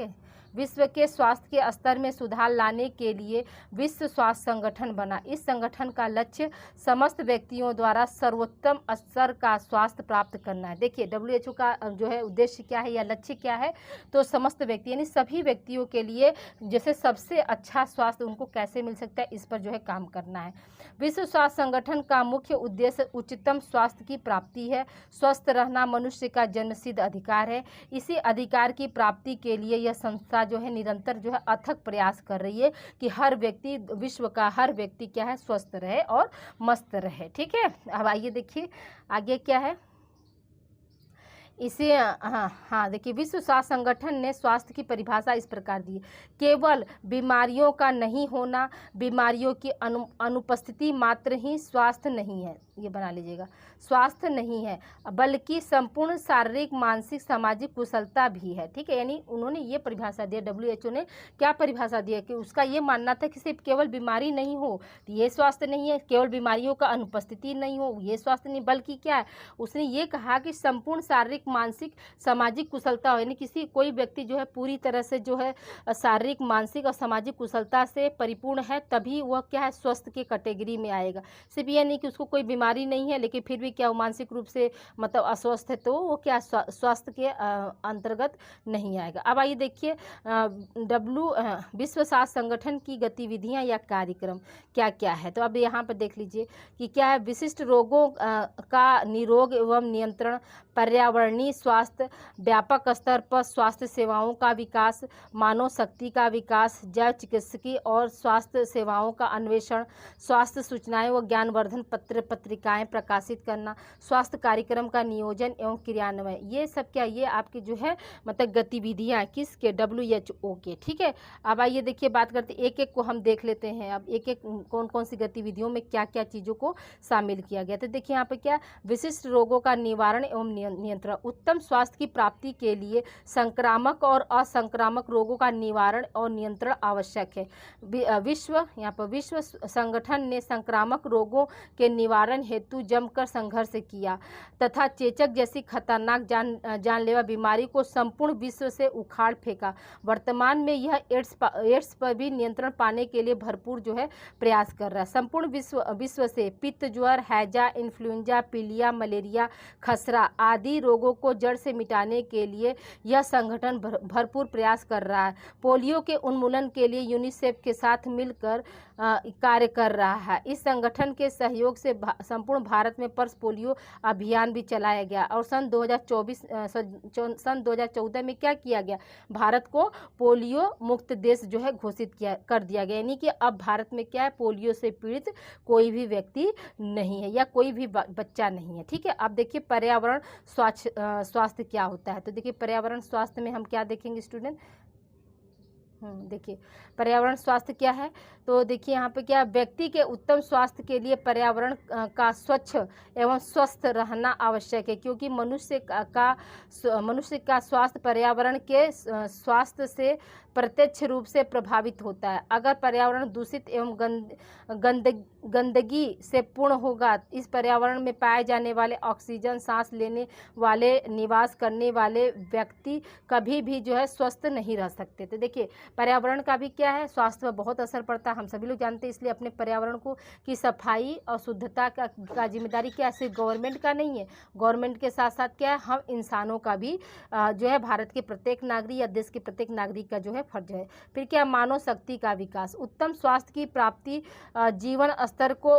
है, विश्व के स्वास्थ्य के स्तर में सुधार लाने के लिए विश्व स्वास्थ्य संगठन बना। इस संगठन का लक्ष्य समस्त व्यक्तियों द्वारा सर्वोत्तम स्तर का स्वास्थ्य प्राप्त करना है। देखिए WHO का जो है उद्देश्य क्या है या लक्ष्य क्या है, तो समस्त व्यक्ति यानी सभी व्यक्तियों के लिए जैसे सबसे अच्छा स्वास्थ्य उनको कैसे मिल सकता है, इस पर जो है काम करना है। विश्व स्वास्थ्य संगठन का मुख्य उद्देश्य उच्चतम स्वास्थ्य की प्राप्ति है। स्वस्थ रहना मनुष्य का जन्मसिद्ध अधिकार है। इसी अधिकार की प्राप्ति के लिए यह संस्था जो है निरंतर जो है अथक प्रयास कर रही है कि हर व्यक्ति, विश्व का हर व्यक्ति क्या है, स्वस्थ रहे और मस्त रहे, ठीक है। अब आइए देखिए आगे क्या है इसे। हाँ देखिए, विश्व स्वास्थ्य संगठन ने स्वास्थ्य की परिभाषा इस प्रकार दी, केवल बीमारियों का नहीं होना, बीमारियों की अनुपस्थिति मात्र ही स्वास्थ्य नहीं है, ये बना लीजिएगा, स्वास्थ्य नहीं है, बल्कि संपूर्ण शारीरिक मानसिक सामाजिक कुशलता भी है, ठीक है। यानी उन्होंने ये परिभाषा दी, WHO ने क्या परिभाषा दी है कि उसका ये मानना था कि सिर्फ केवल बीमारी नहीं हो तो ये स्वास्थ्य नहीं है, केवल बीमारियों का अनुपस्थिति नहीं हो ये स्वास्थ्य नहीं, बल्कि क्या है उसने ये कहा कि संपूर्ण शारीरिक मानसिक सामाजिक कुशलता हो, यानी कोई व्यक्ति जो है पूरी तरह से जो है शारीरिक मानसिक और सामाजिक कुशलता से परिपूर्ण है, तभी वह क्या है स्वस्थ के कैटेगरी में आएगा। सिर्फ यह नहीं कि उसको कोई बीमारी नहीं है लेकिन फिर भी क्या वो मानसिक रूप से मतलब अस्वस्थ है, तो वो क्या स्वास्थ्य के अंतर्गत नहीं आएगा। अब आइए देखिए विश्व स्वास्थ्य संगठन की गतिविधियां या कार्यक्रम क्या क्या है। तो अब यहाँ पर देख लीजिए कि क्या है, विशिष्ट रोगों का निरोग एवं नियंत्रण, पर्यावरणीय स्वास्थ्य, व्यापक स्तर पर स्वास्थ्य सेवाओं का विकास, मानव शक्ति का विकास, जैव चिकित्सकीय और स्वास्थ्य सेवाओं का अन्वेषण, स्वास्थ्य सूचनाएं व ज्ञानवर्धन पत्रिकाएं प्रकाशित करना, स्वास्थ्य कार्यक्रम का नियोजन एवं क्रियान्वयन, ये सब क्या, ये आपकी जो है मतलब गतिविधियां किसके, WHO के। ठीक है, अब आइए देखिए बात करते एक एक को हम देख लेते हैं। अब एक एक कौन कौन सी गतिविधियों में क्या क्या चीज़ों को शामिल किया गया। तो देखिए यहाँ पे क्या, विशिष्ट रोगों का निवारण एवं नियंत्रण, उत्तम स्वास्थ्य की प्राप्ति के लिए संक्रामक और असंक्रामक रोगों का निवारण और नियंत्रण आवश्यक है। विश्व संगठन ने संक्रामक रोगों के निवारण हेतु जमकर संघर्ष किया तथा चेचक जैसी खतरनाक जानलेवा बीमारी को संपूर्ण विश्व से उखाड़ फेंका। वर्तमान में यह एड्स पर भी नियंत्रण पाने के लिए भरपूर जो है प्रयास कर रहा है। संपूर्ण विश्व से पित्त ज्वर, हैजा, इन्फ्लुएंजा, पीलिया, मलेरिया, खसरा आदि रोगों को जड़ से मिटाने के लिए यह संगठन भरपूर प्रयास कर रहा है। पोलियो के उन्मूलन के लिए यूनिसेफ के साथ मिलकर कार्य कर रहा है। इस संगठन के सहयोग से संपूर्ण भारत में पल्स पोलियो अभियान भी चलाया गया और सन 2014 में क्या किया गया, भारत को पोलियो मुक्त देश जो है घोषित कर दिया गया। यानी कि अब भारत में क्या है, पोलियो से पीड़ित कोई भी व्यक्ति नहीं है या कोई भी बच्चा नहीं है। ठीक है, अब देखिए पर्यावरण स्वास्थ्य क्या होता है। तो देखिए पर्यावरण स्वास्थ्य में हम क्या देखेंगे स्टूडेंट, देखिए पर्यावरण स्वास्थ्य क्या है। तो देखिए यहाँ पे क्या, व्यक्ति के उत्तम स्वास्थ्य के लिए पर्यावरण का स्वच्छ एवं स्वस्थ रहना आवश्यक है, क्योंकि मनुष्य का स्वास्थ्य पर्यावरण के स्वास्थ्य से प्रत्यक्ष रूप से प्रभावित होता है। अगर पर्यावरण दूषित एवं गंदगी से पूर्ण होगा, इस पर्यावरण में पाए जाने वाले ऑक्सीजन, सांस लेने वाले, निवास करने वाले व्यक्ति कभी भी जो है स्वस्थ नहीं रह सकते। तो देखिए पर्यावरण का भी क्या है, स्वास्थ्य पर बहुत असर पड़ता है, हम सभी लोग जानते हैं। इसलिए अपने पर्यावरण की सफाई और शुद्धता का जिम्मेदारी क्या है, सिर्फ गवर्नमेंट का नहीं है, गवर्नमेंट के साथ साथ क्या है, हम इंसानों का भी जो है, भारत के प्रत्येक नागरिक या देश के प्रत्येक नागरिक का जो है फर्ज है। फिर क्या, मानव शक्ति का विकास, उत्तम स्वास्थ्य की प्राप्ति, जीवन स्तर को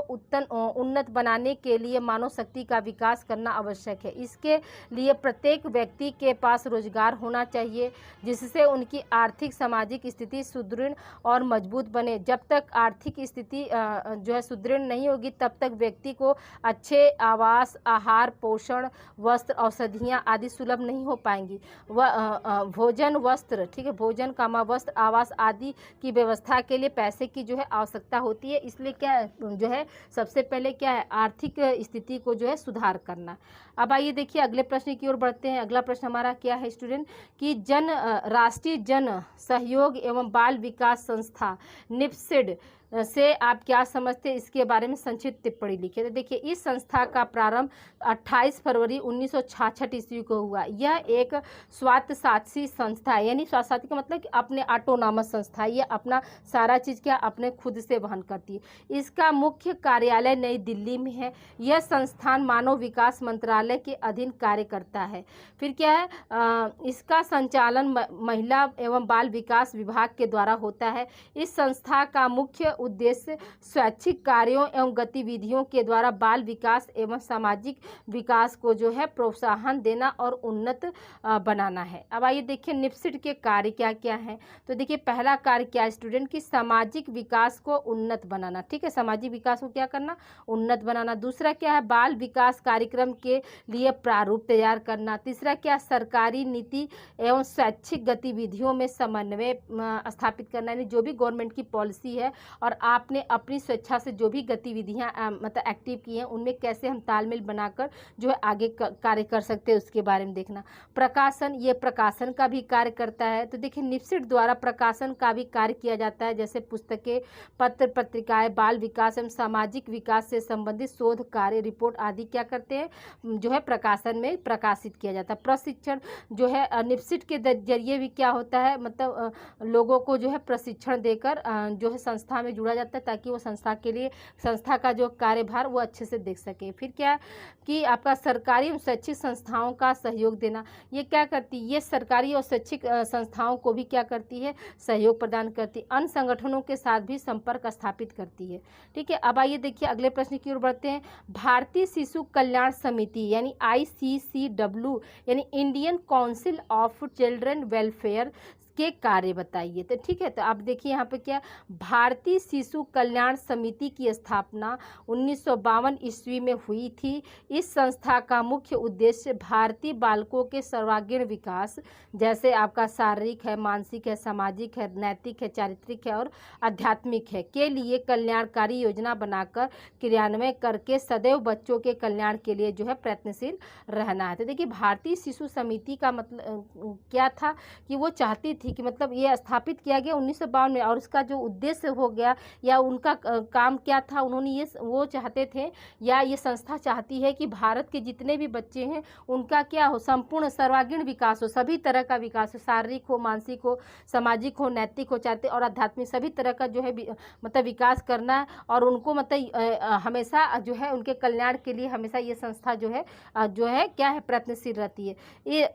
उन्नत बनाने के लिए मानव शक्ति का विकास करना आवश्यक है। इसके लिए प्रत्येक व्यक्ति के पास रोजगार होना चाहिए, जिससे उनकी आर्थिक सामाजिक स्थिति सुदृढ़ और मजबूत बने। जब तक आर्थिक स्थिति जो है सुदृढ़ नहीं होगी, तब तक व्यक्ति को अच्छे आवास, आहार, पोषण, वस्त्र, औषधियाँ आदि सुलभ नहीं हो पाएंगी। भोजन, वस्त्र, ठीक है, भोजन, वस्त्र, आवास आदि की व्यवस्था के लिए पैसे की जो है आवश्यकता होती है। इसलिए क्या जो है, सबसे पहले क्या है, आर्थिक स्थिति को जो है सुधार करना। अब आइए देखिए अगले प्रश्न की ओर बढ़ते हैं। अगला प्रश्न हमारा क्या है स्टूडेंट, कि राष्ट्रीय जन सहयोग एवं बाल विकास संस्था निप्सिड से आप क्या समझते हैं, इसके बारे में संक्षिप्त टिप्पणी लिखिए। तो देखिए इस संस्था का प्रारंभ 28 फरवरी 1966 ईस्वी को हुआ। यह एक स्वायत्तशासी संस्था है, यानी स्वायत्तशासी का मतलब कि अपने ऑटोनॉमस संस्था, ये अपना सारा चीज़ क्या अपने खुद से वहन करती है। इसका मुख्य कार्यालय नई दिल्ली में है। यह संस्थान मानव विकास मंत्रालय के अधीन कार्य करता है। फिर क्या है, इसका संचालन महिला एवं बाल विकास विभाग के द्वारा होता है। इस संस्था का मुख्य उद्देश्य स्वैच्छिक कार्यों एवं गतिविधियों के द्वारा बाल विकास एवं सामाजिक विकास को जो है प्रोत्साहन देना और उन्नत बनाना है। अब आइए देखिए निप्सिड के कार्य क्या क्या हैं। तो देखिए पहला कार्य क्या है स्टूडेंट, की सामाजिक विकास को उन्नत बनाना। ठीक है, सामाजिक विकास को क्या करना, उन्नत बनाना। दूसरा क्या है, बाल विकास कार्यक्रम के लिए प्रारूप तैयार करना। तीसरा क्या, सरकारी नीति एवं स्वैच्छिक गतिविधियों में समन्वय स्थापित करना, यानी जो भी गवर्नमेंट की पॉलिसी है और आपने अपनी स्वेच्छा से जो भी गतिविधियां मतलब एक्टिव की हैं, उनमें कैसे हम तालमेल बनाकर जो है आगे कार्य कर सकते हैं, उसके बारे में देखना। प्रकाशन, ये प्रकाशन का भी कार्य करता है। तो देखिए निप्सिड द्वारा प्रकाशन का भी कार्य किया जाता है, जैसे पुस्तकें, पत्र पत्रिकाएं, बाल विकास एवं सामाजिक विकास से संबंधित शोध कार्य, रिपोर्ट आदि क्या करते हैं, जो है प्रकाशन में प्रकाशित किया जाता है। प्रशिक्षण जो है निप्सिड के जरिए भी क्या होता है, मतलब लोगों को जो है प्रशिक्षण देकर जो है संस्था में में जुड़ा जाता है ताकि वो संस्था का जो कार्यभार वो अच्छे से देख सके। फिर क्या कि आपका सरकारी एवं शैक्षिक संस्थाओं का सहयोग देना, ये क्या करती है, ये सरकारी और शैक्षिक संस्थाओं को भी क्या करती है, सहयोग प्रदान करती है। अन्य संगठनों के साथ भी संपर्क स्थापित करती है। ठीक है, अब आइए देखिए अगले प्रश्न की ओर बढ़ते हैं। भारतीय शिशु कल्याण समिति यानी ICCW यानी Indian council of children welfare के कार्य बताइए। तो ठीक है, तो आप देखिए यहाँ पे क्या, भारतीय शिशु कल्याण समिति की स्थापना 1952 ईस्वी में हुई थी। इस संस्था का मुख्य उद्देश्य भारतीय बालकों के सर्वांगीण विकास, जैसे आपका शारीरिक है, मानसिक है, सामाजिक है, नैतिक है, चारित्रिक है और आध्यात्मिक है, के लिए कल्याणकारी योजना बनाकर क्रियान्वयन करके सदैव बच्चों के कल्याण के लिए जो है प्रयत्नशील रहना है। तो देखिए भारतीय शिशु समिति का मतलब क्या था कि वो चाहती थी कि मतलब ये स्थापित किया गया 1952 में, और इसका जो उद्देश्य हो गया या उनका काम क्या था, उन्होंने ये वो चाहते थे या ये संस्था चाहती है कि भारत के जितने भी बच्चे हैं उनका क्या हो, संपूर्ण सर्वांगीण विकास हो, सभी तरह का विकास हो, शारीरिक हो, मानसिक हो, सामाजिक हो, नैतिक हो, चारित्रिक और आध्यात्मिक, सभी तरह का जो है मतलब विकास करना है। और उनको मतलब हमेशा जो है उनके कल्याण के लिए हमेशा ये संस्था जो है क्या है, प्रयत्नशील रहती है। ये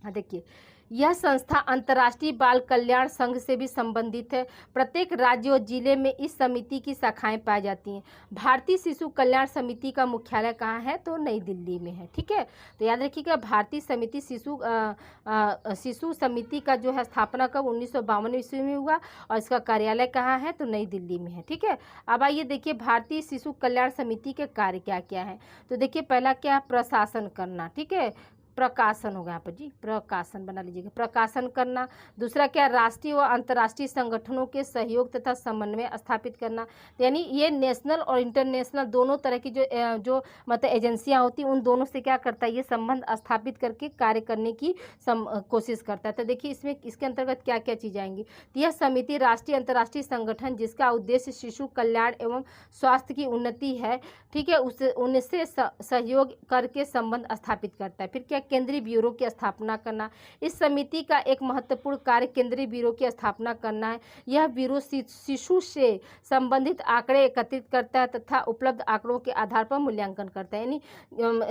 देखिए यह संस्था अंतर्राष्ट्रीय बाल कल्याण संघ से भी संबंधित है। प्रत्येक राज्य और जिले में इस समिति की शाखाएं पाई जाती हैं। भारतीय शिशु कल्याण समिति का मुख्यालय कहाँ है, तो नई दिल्ली में है। ठीक है, तो याद रखिएगा भारतीय समिति शिशु समिति का जो है स्थापना कब 1952 ईस्वी में हुआ और इसका कार्यालय कहाँ है, तो नई दिल्ली में है। ठीक है, अब आइए देखिए भारतीय शिशु कल्याण समिति के कार्य क्या क्या है। तो देखिए पहला क्या, प्रशासन करना। ठीक है, प्रकाशन होगा यहाँ पर जी, प्रकाशन बना लीजिएगा, प्रकाशन करना। दूसरा क्या, राष्ट्रीय व अंतर्राष्ट्रीय संगठनों के सहयोग तथा समन्वय स्थापित करना, यानी ये नेशनल और इंटरनेशनल दोनों तरह की जो मतलब एजेंसियां होती हैं उन दोनों से क्या करता है, ये संबंध स्थापित करके कार्य करने की कोशिश करता है। तो देखिए इसमें इसके अंतर्गत क्या क्या चीज़ें आएंगी। तो यह समिति राष्ट्रीय अंतर्राष्ट्रीय संगठन जिसका उद्देश्य शिशु कल्याण एवं स्वास्थ्य की उन्नति है, ठीक है, उनसे सहयोग करके संबंध स्थापित करता है। फिर क्या, केंद्रीय ब्यूरो की स्थापना करना। इस समिति का एक महत्वपूर्ण कार्य केंद्रीय ब्यूरो की स्थापना करना है। यह ब्यूरो शिशु से संबंधित आंकड़े एकत्रित करता है तथा उपलब्ध आंकड़ों के आधार पर मूल्यांकन करता है। यानी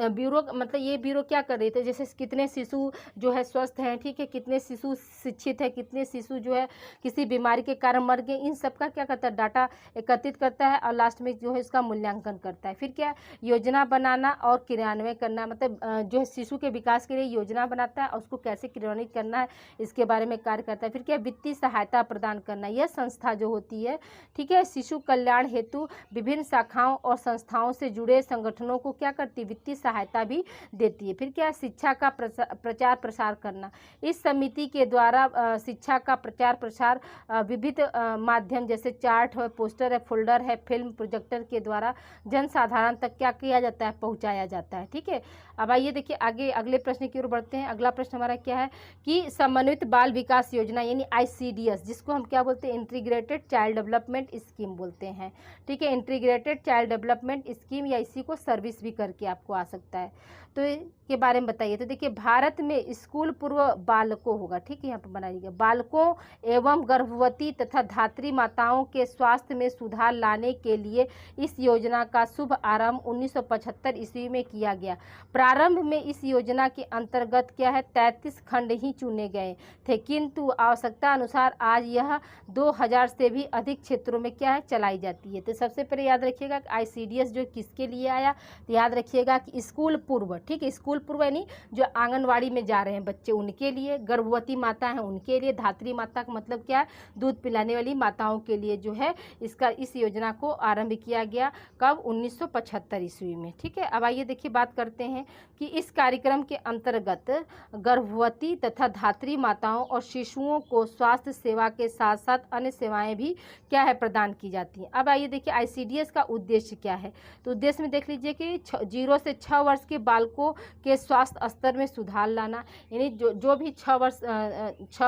ब्यूरो मतलब ये ब्यूरो क्या कर रही थी, जैसे कितने शिशु जो है स्वस्थ हैं, ठीक है, कितने शिशु शिक्षित है, कितने शिशु जो है किसी बीमारी के कारण मर गए, इन सब का क्या करता है, डाटा एकत्रित करता है और लास्ट में जो है इसका मूल्यांकन करता है। फिर क्या, योजना बनाना और क्रियान्वयन करना, मतलब जो है शिशु के विकास के लिए योजना बनाता है और उसको कैसे क्रियान्वित करना है इसके बारे में कार्य करता है। फिर क्या, वित्तीय सहायता प्रदान करना। यह संस्था जो होती है, ठीक है, शिशु कल्याण हेतु विभिन्न शाखाओं और संस्थाओं से जुड़े संगठनों को क्या करती है, वित्तीय सहायता भी देती है। फिर क्या, शिक्षा का प्रचार प्रसार करना। इस समिति के द्वारा शिक्षा का प्रचार प्रसार विविध माध्यम जैसे चार्ट है, पोस्टर है, फोल्डर है, फिल्म प्रोजेक्टर के द्वारा जनसाधारण तक क्या किया जाता है, पहुँचाया जाता है। ठीक है, अब आइए देखिए आगे अगले प्रश्न की ओर बढ़ते हैं। अगला प्रश्न हमारा क्या है कि समन्वित बाल विकास योजना यानी ICDS, जिसको हम क्या बोलते हैं, इंटीग्रेटेड चाइल्ड डेवलपमेंट स्कीम बोलते हैं। ठीक है, इंटीग्रेटेड चाइल्ड डेवलपमेंट स्कीम या इसी को सर्विस भी करके आपको आ सकता है, तो के बारे में बताइए। तो देखिए भारत में स्कूल पूर्व बालकों होगा, ठीक है, यहाँ पर बनाइएगा, बालकों एवं गर्भवती तथा धात्री माताओं के स्वास्थ्य में सुधार लाने के लिए इस योजना का शुभ आरंभ 1975 ईस्वी में किया गया। प्रारंभ में इस योजना के अंतर्गत क्या है, 33 खंड ही चुने गए थे, किंतु आवश्यकता अनुसार आज यह 2000 से भी अधिक क्षेत्रों में क्या है, चलाई जाती है। तो सबसे पहले याद रखिएगा कि ICDS जो किसके लिए आया, तो याद रखिएगा कि स्कूल पूर्व, ठीक है, स्कूल पूर्व यानी जो आंगनवाड़ी में जा रहे हैं बच्चे उनके लिए, गर्भवती माता हैं उनके लिए, धात्री माता का मतलब क्या है, दूध पिलाने वाली माताओं के लिए जो है इस योजना को आरंभ किया गया। कब, 1975 ईस्वी में। ठीक है, अब आइए देखिए बात करते हैं कि इस कार्यक्रम के अंतर्गत गर्भवती तथा धात्री माताओं और शिशुओं को स्वास्थ्य सेवा के साथ साथ अन्य सेवाएं भी क्या है, प्रदान की जाती हैं। अब आइए देखिए ICDS का उद्देश्य क्या है। तो उद्देश्य में देख लीजिए कि 0 से 6 वर्ष के बालकों के स्वास्थ्य स्तर में सुधार लाना, यानी जो भी 6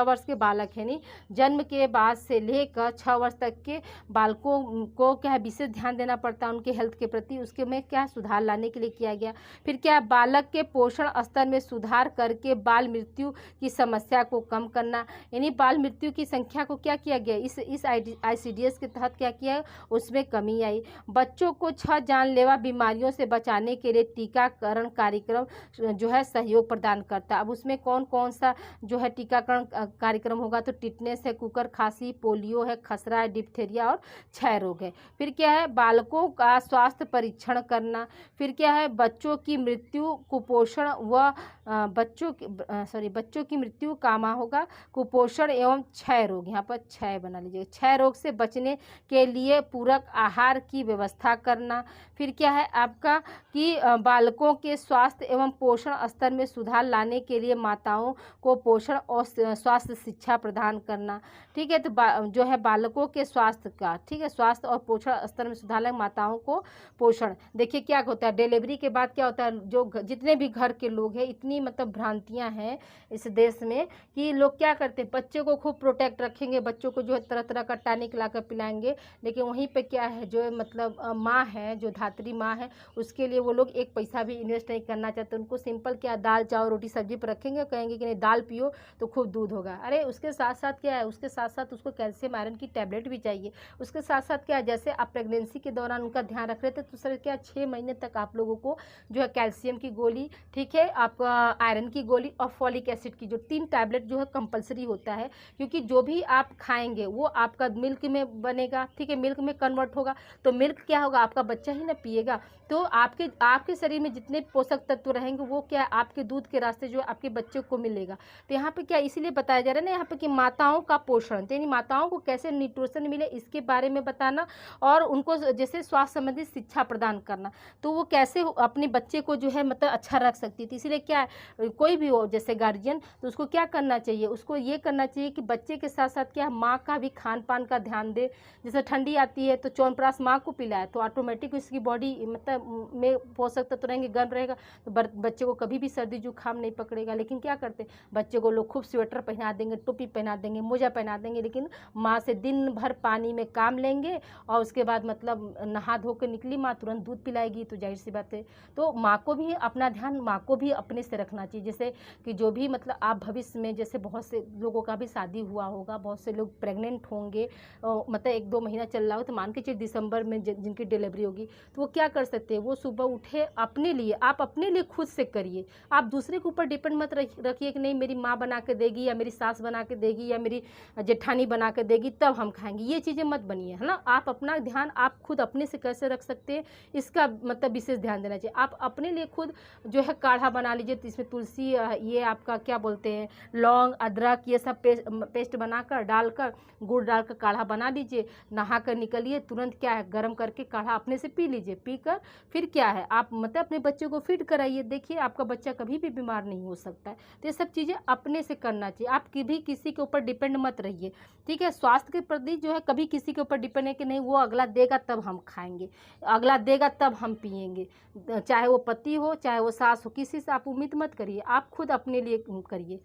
वर्ष के बालक हैं, यानी जन्म के बाद से लेकर 6 वर्ष तक के बालकों को क्या है, विशेष ध्यान देना पड़ता है उनके हेल्थ के प्रति, उसके में क्या सुधार लाने के लिए किया गया। फिर क्या, बालक के पोषण स्तर में सुधार करके बाल मृत्यु की समस्या को कम करना, यानी बाल मृत्यु की संख्या को क्या किया गया, इस ICDS के तहत क्या किया, उसमें कमी आई। बच्चों को 6 जानलेवा बीमारियों से बचाने के लिए टीकाकरण कार्यक्रम जो है सहयोग प्रदान करता है। अब उसमें कौन कौन सा जो है टीकाकरण कार्यक्रम होगा, तो टिटनेस है, कुकर खांसी, पोलियो है, खसरा है, डिप्थीरिया और क्षय रोग है। फिर क्या है, बालकों का स्वास्थ्य परीक्षण करना। फिर क्या है, बच्चों की मृत्यु कुपोषण व बच्चों की मृत्यु कामा होगा कुपोषण एवं क्षय रोग, यहाँ पर क्षय बना लीजिए, क्षय रोग से बचने के लिए पूरक आहार की व्यवस्था करना। फिर क्या है आपका कि बालकों के स्वास्थ्य एवं पोषण स्तर में सुधार लाने के लिए माताओं को पोषण और स्वास्थ्य शिक्षा प्रदान करना। ठीक है, तो जो है बालकों के स्वास्थ्य का, ठीक है, स्वास्थ्य और पोषण स्तर में सुधार लाने माताओं को पोषण। देखिए क्या होता है, डिलीवरी के बाद क्या होता है, जो जितने भी घर के लोग हैं, इतनी मतलब भ्रांतियां हैं इस देश में कि लोग क्या करते हैं, बच्चे को खूब प्रोटेक्ट रखेंगे, बच्चों को जो है तरह तरह का टॉनिक ला कर पिलाएंगे, लेकिन वहीं पे क्या है, जो मतलब माँ है, जो धात्री माँ है, उसके लिए वो लोग एक पैसा भी इन्वेस्ट नहीं करना चाहते। उनको सिंपल क्या दाल चावल रोटी सब्जी पर रखेंगे, कहेंगे कि नहीं दाल पियो तो खूब दूध होगा। अरे उसके साथ साथ क्या है, उसके साथ साथ उसको कैल्शियम आयरन की टैबलेट भी चाहिए। उसके साथ साथ क्या है, जैसे आप प्रेगनेंसी के दौरान उनका ध्यान रख रहे थे, तो सर क्या 6 महीने तक आप लोगों को जो है कैल्शियम की गोली, ठीक है, आपका आयरन की गोली और फॉलिक एसिड की जो 3 टैबलेट जो है कंपलसरी होता है, क्योंकि जो भी आप खाएंगे वो आपका मिल्क में बनेगा, ठीक है, मिल्क में कन्वर्ट होगा, तो मिल्क क्या होगा, आपका बच्चा ही ना पिएगा, तो आपके शरीर में जितने पोषक तत्व रहेंगे वो क्या आपके दूध के रास्ते जो आपके बच्चे को मिलेगा। तो यहाँ पे क्या इसीलिए बताया जा रहा है ना यहाँ पे कि माताओं का पोषण, यानी माताओं को कैसे न्यूट्रिशन मिले इसके बारे में बताना, और उनको जैसे स्वास्थ्य संबंधित शिक्षा प्रदान करना, तो वो कैसे अपने बच्चे को जो है मतलब अच्छा रख सकती थी। इसीलिए क्या है, कोई भी हो जैसे गार्जियन, तो उसको क्या करना चाहिए, उसको ये करना चाहिए कि बच्चे के साथ साथ क्या माँ का भी खान पान का ध्यान दे। जैसे ठंडी आती है तो च्यवनप्राश माँ को पिलाए, तो ऑटोमेटिक उसकी बॉडी मतलब में पोषक तत्व रहेंगे, गर्म रहेगा, तो बच्चे को कभी भी सर्दी जुकाम नहीं पकड़ेगा। लेकिन क्या करते, बच्चे को लोग खूब स्वेटर पहना देंगे, टोपी पहना देंगे, मोजा पहना देंगे, लेकिन माँ से दिन भर पानी में काम लेंगे और उसके बाद मतलब नहा धो के निकली माँ तुरंत दूध पिलाएगी, तो जाहिर सी बात है। तो माँ को भी अपना ध्यान, माँ को भी अपने से रखना चाहिए। जैसे कि जो भी मतलब आप भविष्य में, जैसे बहुत से लोगों का भी शादी हुआ होगा, बहुत से लोग प्रेग्नेंट होंगे, मतलब 1-2 महीना चल रहा हो, तो मान के चलिए दिसंबर में जिनकी डिलीवरी होगी, तो वो क्या कर सकते हैं, वो सुबह उठे अपने लिए, आप अपने लिए खुद से करिए। आप दूसरे के ऊपर डिपेंड मत रखिए कि नहीं मेरी माँ बना के देगी या मेरी सास बना के देगी या मेरी जेठानी बना के देगी तब हम खाएंगे, ये चीज़ें मत बनिए, है ना। आप अपना ध्यान आप खुद अपने से कैसे रख सकते हैं, इसका मतलब विशेष ध्यान देना चाहिए। आप अपने लिए खुद जो है काढ़ा बना लीजिए, तो इसमें तुलसी, ये आपका क्या बोलते हैं, लौंग, अदरक, ये सब पेस्ट बनाकर डालकर गुड़ डालकर काढ़ा बना लीजिए, नहा कर निकलिए, तुरंत क्या है गर्म करके काढ़ा अपने से पी लीजिए। पीकर फिर क्या है आप मतलब अपने बच्चे को फीड कराइए, देखिए आपका बच्चा कभी भी बीमार नहीं हो सकता है। तो ये सब चीज़ें अपने से करना चाहिए, आप कभी किसी के ऊपर डिपेंड मत रहिए, ठीक है। स्वास्थ्य के प्रति जो है कभी किसी के ऊपर डिपेंड है कि नहीं वो अगला देगा तब हम खाएंगे, अगला देगा तब हम पिएंगे, चाहे वो पति हो चाहे वो सास हो, किसी से आप उम्मीद मत करिए, आप खुद अपने लिए करिए,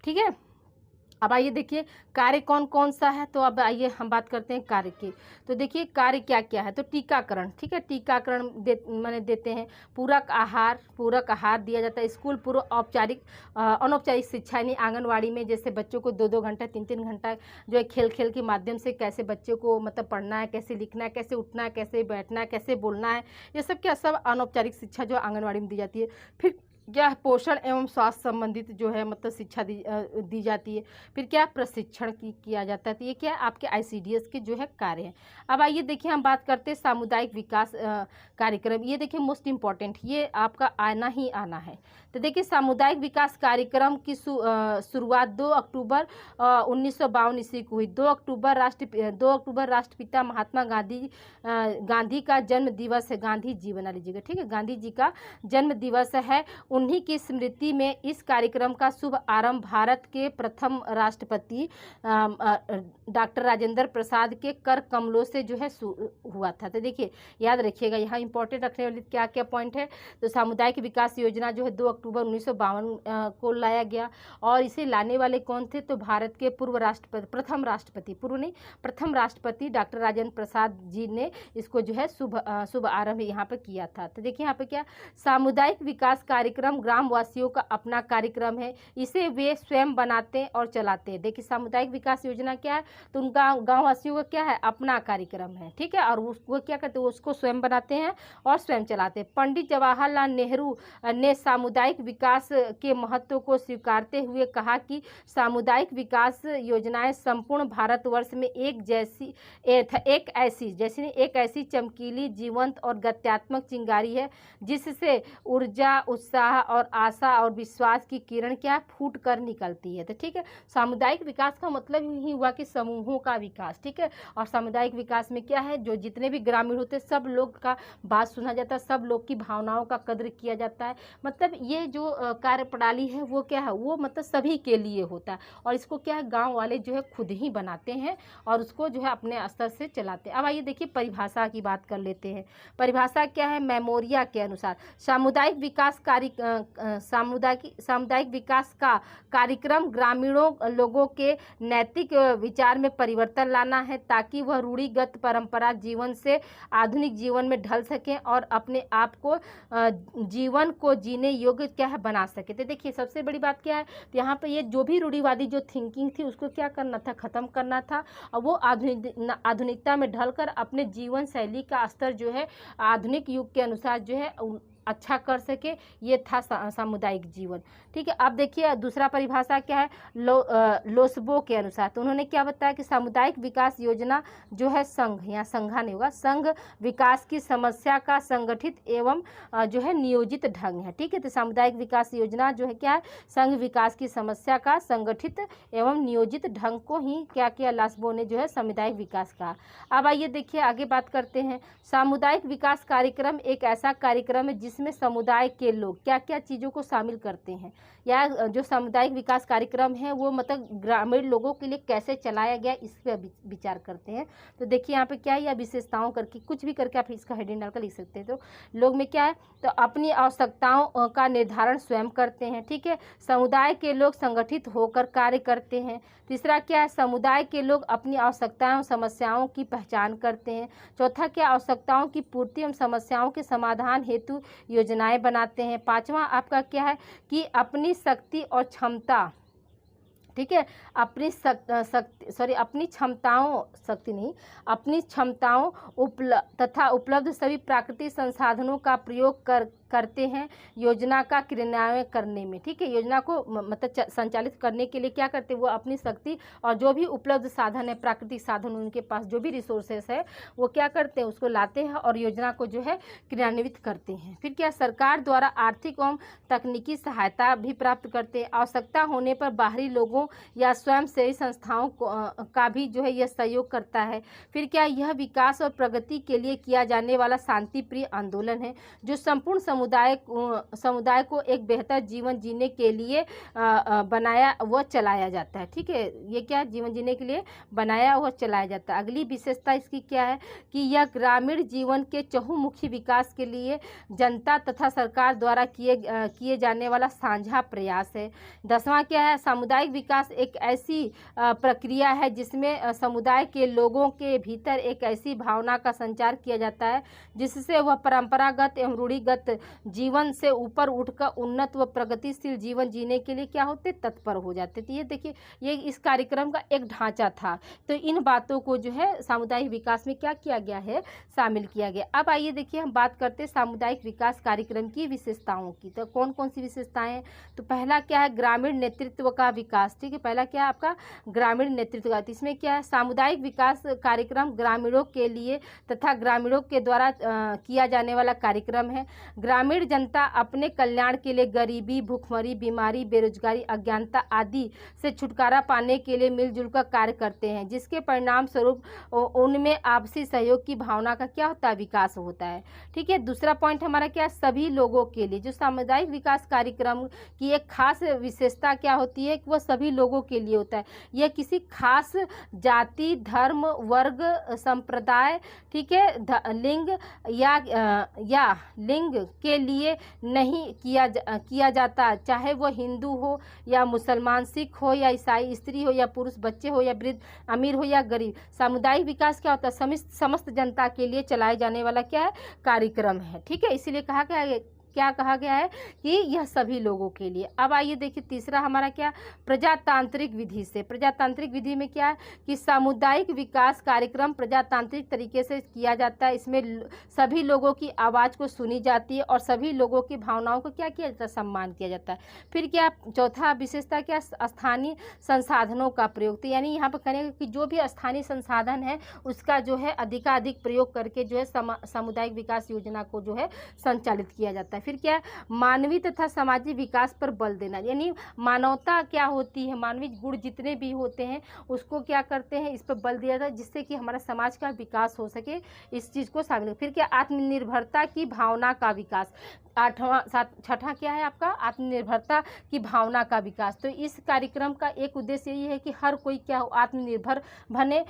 ठीक है। अब आइए देखिए कार्य कौन कौन सा है, तो अब आइए हम बात करते हैं कार्य की। तो देखिए कार्य क्या क्या है, तो टीकाकरण, ठीक है, टीकाकरण माने देते हैं, पूरक आहार दिया जाता है, स्कूल पूर्व औपचारिक अनौपचारिक शिक्षा यानी आंगनवाड़ी में जैसे बच्चों को 2-2 घंटा 3-3 घंटा जो है खेल खेल के माध्यम से कैसे बच्चे को मतलब पढ़ना है, कैसे लिखना है, कैसे उठना है, कैसे बैठना है, कैसे बोलना है, ये सब क्या सब अनौपचारिक शिक्षा जो आंगनवाड़ी में दी जाती है। फिर क्या पोषण एवं स्वास्थ्य संबंधित जो है मतलब शिक्षा दी जाती है। फिर क्या प्रशिक्षण किया जाता है, तो ये क्या आपके ICDS के जो है कार्य हैं। अब आइए देखिए हम बात करते हैं सामुदायिक विकास कार्यक्रम, ये देखिए मोस्ट इम्पॉर्टेंट, ये आपका आना ही आना है। तो देखिए सामुदायिक विकास कार्यक्रम की शुरुआत 2 अक्टूबर 1952 ईस्वी को हुई। 2 अक्टूबर राष्ट्रपिता महात्मा गांधी का जन्म दिवस है, गांधी जी बना लीजिएगा, ठीक है, गांधी जी का जन्म दिवस है। उन्हीं की स्मृति में इस कार्यक्रम का शुभ आरंभ भारत के प्रथम राष्ट्रपति डॉक्टर राजेंद्र प्रसाद के कर कमलों से जो है हुआ था। तो देखिए याद रखिएगा यहाँ इंपॉर्टेंट रखने वाले क्या क्या पॉइंट है। तो सामुदायिक विकास योजना जो है 2 अक्टूबर 1952 को लाया गया, और इसे लाने वाले कौन थे, तो भारत के प्रथम राष्ट्रपति डॉक्टर राजेंद्र प्रसाद जी ने इसको जो है शुभ आरंभ यहाँ पर किया था। तो देखिए यहाँ पे क्या सामुदायिक विकास कार्यक्रम कार्यक्रम ग्रामवासियों का अपना कार्यक्रम है, इसे वे स्वयं बनाते हैं और चलाते हैं। देखिए सामुदायिक विकास योजना क्या है, तो उनका गाँववासियों का क्या है, अपना कार्यक्रम है, ठीक है, और वो क्या करते हैं, उसको स्वयं बनाते हैं और स्वयं चलाते हैं। पंडित जवाहरलाल नेहरू ने सामुदायिक विकास के महत्व को स्वीकारते हुए कहा कि सामुदायिक विकास योजनाएं संपूर्ण भारतवर्ष में एक ऐसी चमकीली, जीवंत और गत्यात्मक चिंगारी है जिससे ऊर्जा, उत्साह और आशा और विश्वास की किरण क्या फूट कर निकलती है। तो ठीक है, सामुदायिक विकास का मतलब ही हुआ कि समूहों का विकास, ठीक है। और सामुदायिक विकास में क्या है, जो जितने भी ग्रामीण होते हैं सब लोग का बात सुना जाता है, सब लोग की भावनाओं का कद्र किया जाता है। मतलब ये जो कार्यप्रणाली है वो क्या है, वो मतलब सभी के लिए होता है, और इसको क्या है गांव वाले जो है खुद ही बनाते हैं और उसको जो है अपने स्तर से चलाते हैं। अब आइए देखिए परिभाषा की बात कर लेते हैं। परिभाषा क्या है, मेमोरिया के अनुसार सामुदायिक विकास का कार्यक्रम ग्रामीणों लोगों के नैतिक विचार में परिवर्तन लाना है ताकि वह रूढ़िगत परंपरा जीवन से आधुनिक जीवन में ढल सकें और अपने आप को जीवन को जीने योग्य क्या है बना सके। तो देखिए सबसे बड़ी बात क्या है, तो यहाँ पे ये जो भी रूढ़िवादी जो थिंकिंग थी उसको क्या करना था, ख़त्म करना था, और वो आधुनिकता में ढलकर अपने जीवन शैली का स्तर जो है आधुनिक युग के अनुसार जो है अच्छा कर सके, ये था सामुदायिक जीवन, ठीक है। अब देखिए दूसरा परिभाषा क्या है, लोसबो के अनुसार, तो उन्होंने क्या बताया कि सामुदायिक विकास योजना जो है संघ, यहाँ संघा नहीं होगा, संघ विकास की समस्या का संगठित एवं जो है नियोजित ढंग है, ठीक है। तो सामुदायिक विकास योजना जो है क्या है, संघ विकास की समस्या का संगठित एवं नियोजित ढंग को ही क्या किया, लोसबो ने जो है सामुदायिक विकास कहा। अब आइए देखिए आगे बात करते हैं। सामुदायिक विकास कार्यक्रम एक ऐसा कार्यक्रम है जिसमें समुदाय के लोग क्या क्या चीज़ों को शामिल करते हैं, या जो सामुदायिक विकास कार्यक्रम है वो मतलब ग्रामीण लोगों के लिए कैसे चलाया गया इस पर विचार करते हैं। तो देखिए यहाँ पे क्या है, या विशेषताओं करके कुछ भी करके आप इसका हेडिंग डालकर लिख सकते हैं। तो लोग में क्या है, तो अपनी आवश्यकताओं का निर्धारण स्वयं करते हैं, ठीक है। समुदाय के लोग संगठित होकर कार्य करते हैं। तीसरा क्या है, समुदाय के लोग अपनी आवश्यकताओं समस्याओं की पहचान करते हैं। चौथा क्या, आवश्यकताओं की पूर्ति एवं समस्याओं के समाधान हेतु योजनाएं बनाते हैं। पांचवा आपका क्या है कि अपनी शक्ति और क्षमता, ठीक है, अपनी क्षमताओं तथा उपलब्ध सभी प्राकृतिक संसाधनों का प्रयोग करते हैं योजना का क्रियान्वयन करने में, ठीक है। योजना को मतलब संचालित करने के लिए क्या करते हैं, वो अपनी शक्ति और जो भी उपलब्ध साधन है, प्राकृतिक साधन उनके पास जो भी रिसोर्सेस है वो क्या करते हैं, उसको लाते हैं और योजना को जो है क्रियान्वित करते हैं। फिर क्या, सरकार द्वारा आर्थिक एवं तकनीकी सहायता भी प्राप्त करते हैं। आवश्यकता होने पर बाहरी लोगों या स्वयंसेवी संस्थाओं का भी जो है यह सहयोग करता है। फिर क्या, यह विकास और प्रगति के लिए किया जाने वाला शांति प्रिय आंदोलन है जो संपूर्ण समुदाय को एक बेहतर जीवन जीने के लिए बनाया व चलाया जाता है, ठीक है। ये क्या, जीवन जीने के लिए बनाया व चलाया जाता है। अगली विशेषता इसकी क्या है कि यह ग्रामीण जीवन के चहुमुखी विकास के लिए जनता तथा सरकार द्वारा किए जाने वाला साझा प्रयास है। 10वां क्या है, सामुदायिक विकास एक ऐसी प्रक्रिया है जिसमें समुदाय के लोगों के भीतर एक ऐसी भावना का संचार किया जाता है जिससे वह परंपरागत एवं रूढ़िगत जीवन से ऊपर उठकर उन्नत व प्रगतिशील जीवन जीने के लिए क्या होते, तत्पर हो जाते। तो ये देखिए, ये इस कार्यक्रम का एक ढांचा था। तो इन बातों को जो है सामुदायिक विकास में क्या किया गया है, शामिल किया गया। अब आइए देखिए हम बात करते हैं सामुदायिक विकास कार्यक्रम की विशेषताओं की। तो कौन कौन सी विशेषताएं, तो पहला क्या है, ग्रामीण नेतृत्व का विकास, ठीक है। पहला क्या है आपका, ग्रामीण नेतृत्व का। इसमें क्या है, सामुदायिक विकास कार्यक्रम ग्रामीणों के लिए तथा ग्रामीणों के द्वारा किया जाने वाला कार्यक्रम है। ग्रामीण जनता अपने कल्याण के लिए गरीबी, भूखमरी, बीमारी, बेरोजगारी, अज्ञानता आदि से छुटकारा पाने के लिए मिलजुल कर कार्य करते हैं, जिसके परिणाम स्वरूप उनमें आपसी सहयोग की भावना का क्या होता है, विकास होता है, ठीक है। दूसरा पॉइंट हमारा क्या है, सभी लोगों के लिए। जो सामुदायिक विकास कार्यक्रम की एक खास विशेषता क्या होती है कि वह सभी लोगों के लिए होता है। यह किसी खास जाति, धर्म, वर्ग, संप्रदाय, ठीक है, लिंग या लिंग के लिए नहीं किया जाता, चाहे वो हिंदू हो या मुसलमान, सिख हो या ईसाई, स्त्री हो या पुरुष, बच्चे हो या वृद्ध, अमीर हो या गरीब। सामुदायिक विकास क्या होता है, समस्त जनता के लिए चलाए जाने वाला क्या है, कार्यक्रम है, ठीक है। इसीलिए कहा गया है क्या कहा गया है कि यह सभी लोगों के लिए। अब आइए देखिए तीसरा हमारा क्या, प्रजातांत्रिक विधि से। प्रजातांत्रिक विधि में क्या है कि सामुदायिक विकास कार्यक्रम प्रजातांत्रिक तरीके से किया जाता है। इसमें सभी लोगों की आवाज़ को सुनी जाती है और सभी लोगों की भावनाओं को क्या किया जाता है, सम्मान किया जाता है। फिर क्या चौथा विशेषता क्या, स्थानीय संसाधनों का प्रयोग। तो यानी यहाँ पर करेंगे कि जो भी स्थानीय संसाधन है उसका जो है अधिकाधिक प्रयोग करके जो है सामुदायिक विकास योजना को जो है संचालित किया जाता है। फिर क्या है, मानवीय तथा सामाजिक विकास पर बल देना, यानी मानवता क्या होती है, मानवीय गुण जितने भी होते हैं उसको क्या करते हैं, इस पर बल दिया जाता है जिससे कि हमारा समाज का विकास हो सके, इस चीज़ को शामिल। फिर क्या, आत्मनिर्भरता की भावना का विकास। छठा क्या है आपका, आत्मनिर्भरता की भावना का विकास। तो इस कार्यक्रम का एक उद्देश्य यही है कि हर कोई क्या हो, आत्मनिर्भर बने,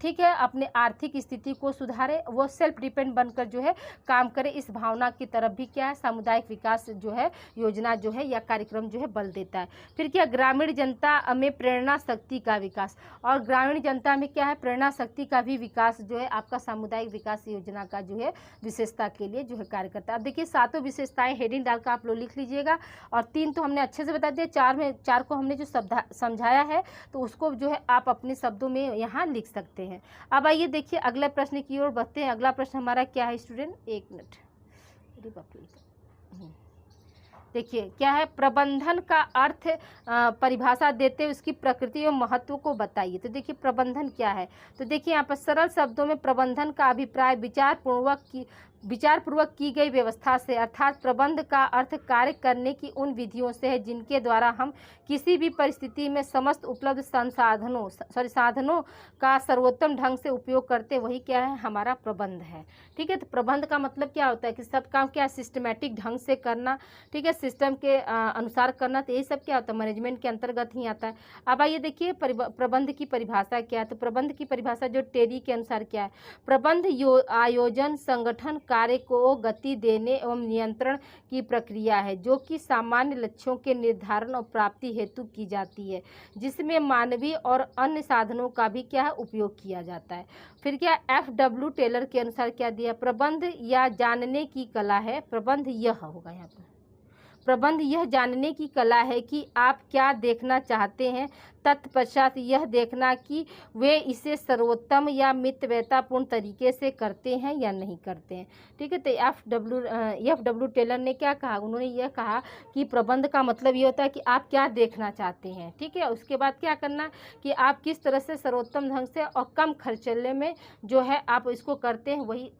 ठीक है, अपने आर्थिक स्थिति को सुधारे, वो सेल्फ डिपेंड बनकर जो है काम करे। इस भावना की तरफ भी क्या है, सामुदायिक विकास जो है योजना जो है या कार्यक्रम जो है बल देता है। फिर क्या, ग्रामीण जनता में प्रेरणा शक्ति का विकास। और ग्रामीण जनता में क्या है, प्रेरणा शक्ति का भी विकास जो है आपका सामुदायिक विकास योजना का जो है विशेषता के लिए जो है कार्य करता है। अब देखिए सातों विशेषताएं हेडिंग डालकर आप लोग लिख लीजिएगा, और 3 तो हमने अच्छे से बता दिया, 4 को हमने जो समझाया है तो उसको जो है आप अपने शब्दों में यहाँ लिख सकते हैं। अब आइए देखिए अगले प्रश्न की ओर बढ़ते हैं। अगला प्रश्न हमारा क्या है स्टूडेंट, एक मिनट, देखिए क्या है, प्रबंधन का अर्थ परिभाषा देते हुए उसकी प्रकृति और महत्व को बताइए। तो देखिए प्रबंधन क्या है, तो देखिए यहाँ पर सरल शब्दों में प्रबंधन का अभिप्राय विचारपूर्वक की गई व्यवस्था से, अर्थात प्रबंध का अर्थ कार्य करने की उन विधियों से है जिनके द्वारा हम किसी भी परिस्थिति में समस्त उपलब्ध साधनों का सर्वोत्तम ढंग से उपयोग करते, वही क्या है, हमारा प्रबंध है। ठीक है, तो प्रबंध का मतलब क्या होता है कि सब काम क्या सिस्टमेटिक ढंग से करना, ठीक है, सिस्टम के अनुसार करना, तो यही सब क्या होता है, मैनेजमेंट के अंतर्गत ही आता है। अब आइए देखिए प्रबंध की परिभाषा क्या है। तो प्रबंध की परिभाषा जो टेरी के अनुसार क्या है, प्रबंध आयोजन, संगठन, कार्य को गति देने एवं नियंत्रण की प्रक्रिया है जो कि सामान्य लक्ष्यों के निर्धारण और प्राप्ति हेतु की जाती है, जिसमें मानवीय और अन्य साधनों का भी क्या है उपयोग किया जाता है। फिर क्या, FW टेलर के अनुसार क्या दिया, प्रबंध या जानने की कला है, प्रबंध यह होगा यहाँ पर, प्रबंध यह जानने की कला है कि आप क्या देखना चाहते हैं, तत्पश्चात यह देखना कि वे इसे सर्वोत्तम या मितव्ययतापूर्ण तरीके से करते हैं या नहीं करते हैं। ठीक है, तो FW टेलर ने क्या कहा, उन्होंने यह कहा कि प्रबंध का मतलब ये होता है कि आप क्या देखना चाहते हैं, ठीक है, उसके बाद क्या करना कि आप किस तरह से सर्वोत्तम ढंग से और कम खर्चले में जो है आप इसको करते हैं, वही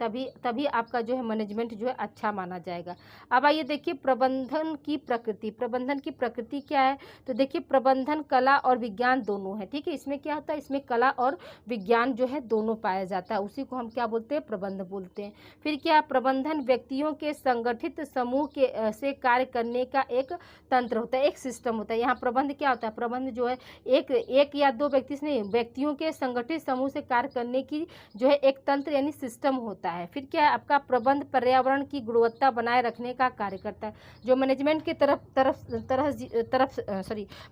तभी आपका जो है मैनेजमेंट जो है अच्छा माना जाएगा। अब आइए देखिए प्रबंधन की प्रकृति। प्रबंधन की प्रकृति क्या है, तो देखिए प्रबंधन कला और विज्ञान दोनों है। ठीक है, इसमें क्या होता है, इसमें कला और विज्ञान जो है दोनों पाया जाता है, उसी को हम क्या बोलते हैं, प्रबंध बोलते हैं। फिर क्या, प्रबंधन व्यक्तियों के संगठित समूह के से कार्य करने का एक तंत्र होता है, एक सिस्टम होता है। यहाँ प्रबंध क्या होता है, प्रबंध जो है एक या दो व्यक्ति से नहीं, व्यक्तियों के संगठित समूह से कार्य करने की जो है एक तंत्र यानी सिस्टम होता है। फिर क्या है, आपका प्रबंध पर्यावरण की गुणवत्ता बनाए रखने का कार्य करता है, जो मैनेजमेंट के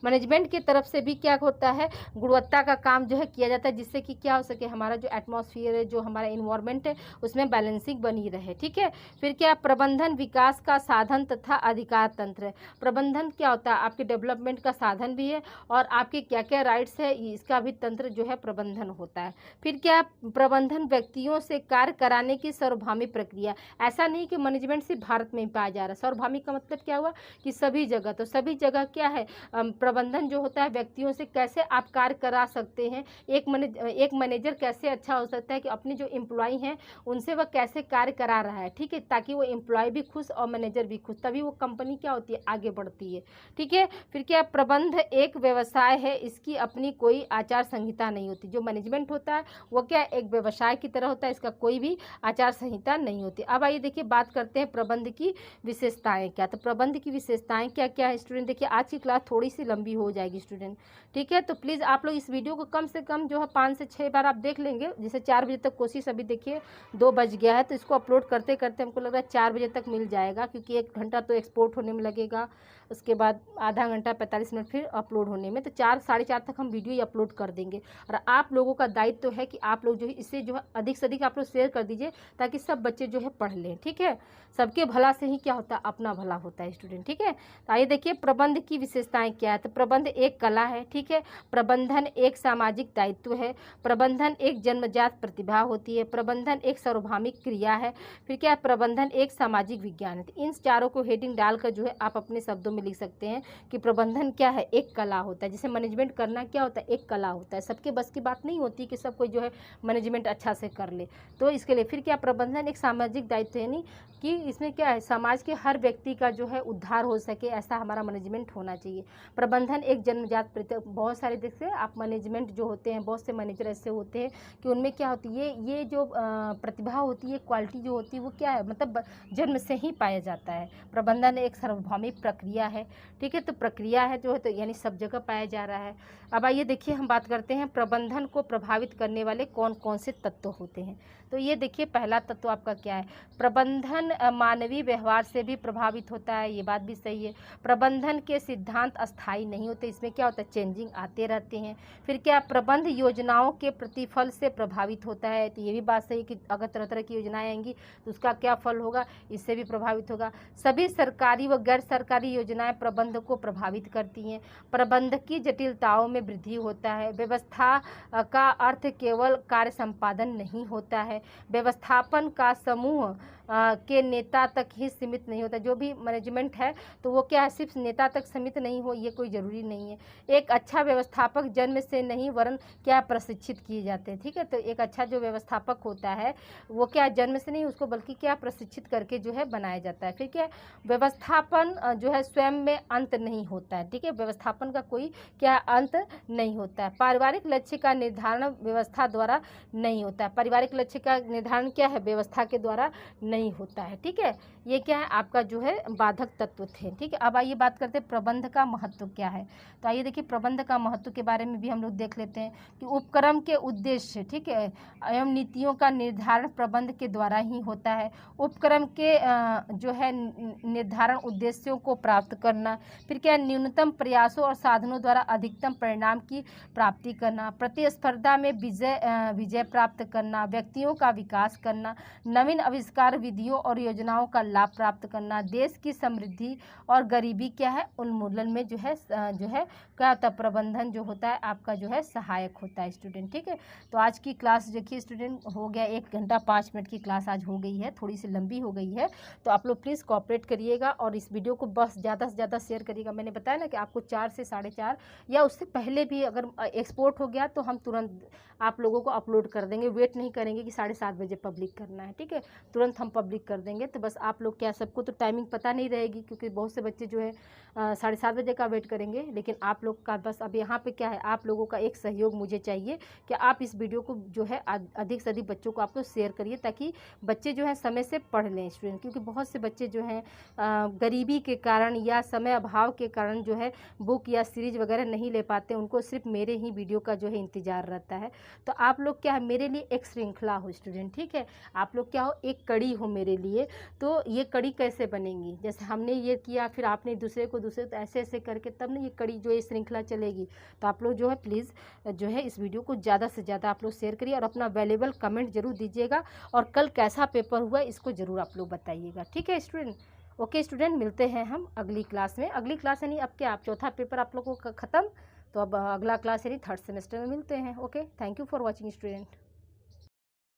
मैनेजमेंट की तरफ से भी क्या होता है, गुणवत्ता का काम जो है किया जाता है, जिससे कि क्या हो सके, हमारा जो एटमॉस्फेयर है, जो हमारा इन्वायरमेंट है, उसमें बैलेंसिंग बनी रहे। ठीक है, फिर क्या, प्रबंधन विकास का साधन तथा अधिकार तंत्र है। प्रबंधन क्या होता है, आपके डेवलपमेंट का साधन भी है और आपके क्या क्या राइट्स है, इसका भी तंत्र जो है प्रबंधन होता है। फिर क्या, प्रबंधन व्यक्तियों से कार्य कराने की सार्वभौमी प्रक्रिया। ऐसा नहीं कि मैनेजमेंट सिर्फ भारत में ही पाया जा रहा है, सार्वभौमिक का मतलब क्या हुआ कि सभी जगह, तो सभी जगह क्या है, प्रबंधन जो होता है व्यक्तियों से कैसे आप कार्य करा सकते हैं, एक मैनेजर कैसे अच्छा हो सकता है कि अपने जो एम्प्लॉय हैं उनसे वह कैसे कार्य करा रहा है, ठीक है, ताकि वो एम्प्लॉय भी खुश और मैनेजर भी खुश, तभी वो कंपनी क्या होती है, आगे बढ़ती है। ठीक है, फिर क्या, प्रबंध एक व्यवसाय है, इसकी अपनी कोई आचार संहिता नहीं होती। जो मैनेजमेंट होता है वो क्या एक व्यवसाय की तरह होता है, इसका कोई भी आचार संहिता नहीं होती। अब आइए देखिए बात करते हैं प्रबंध की विशेषताएं क्या। तो प्रबंध की विशेषताएं क्या क्या है स्टूडेंट, देखिए आज की क्लास थोड़ी सी लंबी हो जाएगी स्टूडेंट, ठीक है, तो प्लीज़ आप लोग इस वीडियो को कम से कम जो है 5 से 6 बार आप देख लेंगे। जैसे 4 बजे तक कोशिश, अभी देखिए 2 बज गया है, तो इसको अपलोड करते करते हमको लग रहा है 4 बजे तक मिल जाएगा, क्योंकि 1 घंटा तो एक्सपोर्ट होने में लगेगा, उसके बाद आधा घंटा 45 मिनट फिर अपलोड होने में, तो 4 साढ़े 4 तक हम वीडियो ही अपलोड कर देंगे। और आप लोगों का दायित्व तो है कि आप लोग जो है इसे जो है अधिक से अधिक आप लोग शेयर कर दीजिए, ताकि सब बच्चे जो है पढ़ लें। ठीक है, सबके भला से ही क्या होता है, अपना भला होता है स्टूडेंट। ठीक है, तो आइए देखिए प्रबंध की विशेषताएं क्या है। तो प्रबंध एक कला है। ठीक है, प्रबंधन एक सामाजिक दायित्व है, प्रबंधन एक जन्मजात प्रतिभा होती है, प्रबंधन एक सार्वभौमिक क्रिया है, फिर क्या है, प्रबंधन एक सामाजिक विज्ञान है। तो इन चारों को हेडिंग डालकर जो है आप अपने शब्दों में लिख सकते हैं कि प्रबंधन क्या है, एक कला होता है। जैसे मैनेजमेंट करना क्या होता है, एक कला होता है। सबके बस की बात नहीं होती कि सब कोई जो है मैनेजमेंट अच्छा से कर ले, तो इसके लिए फिर क्या, प्रबंधन एक सामाजिक दायित्व है, यानी कि इसमें क्या है, समाज के हर व्यक्ति का जो है उद्धार हो सके, ऐसा हमारा मैनेजमेंट होना चाहिए। प्रबंधन एक जन्मजात प्रतिभा, बहुत सारे देखिए आप मैनेजमेंट जो होते हैं, बहुत से मैनेजर ऐसे होते हैं कि उनमें क्या होती है, ये जो प्रतिभा होती है, क्वालिटी जो होती है, वो क्या है, मतलब जन्म से ही पाया जाता है। प्रबंधन एक सार्वभौमिक प्रक्रिया है। ठीक है, तो प्रक्रिया है जो है, तो यानी सब जगह पाया जा रहा है। अब आइए देखिए हम बात करते हैं प्रबंधन को प्रभावित करने वाले कौन कौन से तत्व होते हैं। तो ये देखिए पहला तत्व आपका क्या है, प्रबंधन मानवीय व्यवहार से भी प्रभावित होता है। ये बात भी सही है। प्रबंधन के सिद्धांत अस्थायी नहीं होते, इसमें क्या होता है, चेंजिंग आते रहते हैं। फिर क्या, प्रबंध योजनाओं के प्रतिफल से प्रभावित होता है। तो ये भी बात सही है कि अगर तरह तरह की योजनाएं आएंगी तो उसका क्या फल होगा, इससे भी प्रभावित होगा। सभी सरकारी व गैर सरकारी योजनाएं प्रबंध को प्रभावित करती हैं। प्रबंध की जटिलताओं में वृद्धि होता है। व्यवस्था का अर्थ केवल कार्य संपादन नहीं होता है, व्यवस्थापन का समूह के नेता तक ही सीमित नहीं होता। जो भी मैनेजमेंट है तो वो क्या है, सिर्फ नेता तक सीमित नहीं हो, ये कोई ज़रूरी नहीं है। एक अच्छा व्यवस्थापक जन्म से नहीं वरन क्या प्रशिक्षित किए जाते हैं। ठीक है, तो एक अच्छा जो व्यवस्थापक होता है वो क्या जन्म से नहीं, उसको बल्कि क्या प्रशिक्षित करके जो है बनाया जाता है। फिर क्या, व्यवस्थापन जो है स्वयं में अंत नहीं होता है। ठीक है, व्यवस्थापन का कोई क्या अंत नहीं होता है। पारिवारिक लक्ष्य का निर्धारण व्यवस्था द्वारा नहीं होता है। पारिवारिक लक्ष्य का निर्धारण क्या है, व्यवस्था के द्वारा नहीं होता है। ठीक है, ये क्या है आपका जो है बाधक तत्व थे। ठीक है, अब आइए बात करते हैं प्रबंध का महत्व क्या है। तो आइए देखिए प्रबंध का महत्व के बारे में भी हम लोग देख लेते हैं कि उपक्रम के उद्देश्य, ठीक है, एवं नीतियों का निर्धारण प्रबंध के द्वारा ही होता है। उपक्रम के जो है निर्धारण उद्देश्यों को प्राप्त करना, फिर क्या, न्यूनतम प्रयासों और साधनों द्वारा अधिकतम परिणाम की प्राप्ति करना, प्रतिस्पर्धा में विजय प्राप्त करना, व्यक्तियों का विकास करना, नवीन आविष्कार विधियों और योजनाओं का लाभ प्राप्त करना, देश की समृद्धि और गरीबी क्या है उन्मूलन में जो है क्या होता है, प्रबंधन जो होता है आपका जो है सहायक होता है स्टूडेंट। ठीक है, तो आज की क्लास देखिए स्टूडेंट हो गया 1 घंटा 5 मिनट की क्लास आज हो गई है, थोड़ी सी लंबी हो गई है, तो आप लोग प्लीज़ कोऑपरेट करिएगा और इस वीडियो को बस ज़्यादा से ज़्यादा शेयर करिएगा। मैंने बताया ना कि आपको 4 से 4:30 या उससे पहले भी अगर एक्सपोर्ट हो गया तो हम तुरंत आप लोगों को अपलोड कर देंगे, वेट नहीं करेंगे कि 7:30 बजे पब्लिक करना है। ठीक है, तुरंत हम पब्लिक कर देंगे। तो बस आप लोग क्या, सबको तो टाइमिंग पता नहीं रहेगी क्योंकि बहुत से बच्चे जो है 7:30 बजे का वेट करेंगे, लेकिन आप लोग का बस अब यहाँ पे क्या है, आप लोगों का एक सहयोग मुझे चाहिए कि आप इस वीडियो को जो है अधिक से अधिक बच्चों को आप लोग शेयर करिए, ताकि बच्चे जो है समय से पढ़ लें स्टूडेंट। क्योंकि बहुत से बच्चे जो हैं गरीबी के कारण या समय अभाव के कारण जो है बुक या सीरीज वगैरह नहीं ले पाते, उनको सिर्फ मेरे ही वीडियो का जो है इंतज़ार रहता है। तो आप लोग क्या है, मेरे लिए एक श्रृंखला हो स्टूडेंट। ठीक है, आप लोग क्या हो, एक कड़ी हो मेरे लिए। तो ये कड़ी कैसे बनेगी, जैसे हमने ये किया फिर आपने दूसरे को तो ऐसे ऐसे करके तब ना ये कड़ी जो है श्रृंखला चलेगी। तो आप लोग जो है प्लीज़ जो है इस वीडियो को ज़्यादा से ज़्यादा आप लोग शेयर करिए और अपना वैल्यूएबल कमेंट जरूर दीजिएगा, और कल कैसा पेपर हुआ इसको ज़रूर आप लोग बताइएगा। ठीक है स्टूडेंट, ओके स्टूडेंट, मिलते हैं हम अगली क्लास में। अगली क्लास यानी अब क्या, आप चौथा पेपर आप लोगों का ख़त्म, तो अब अगला क्लास यानी 3rd सेमेस्टर में मिलते हैं। Okay, thank you for watching student.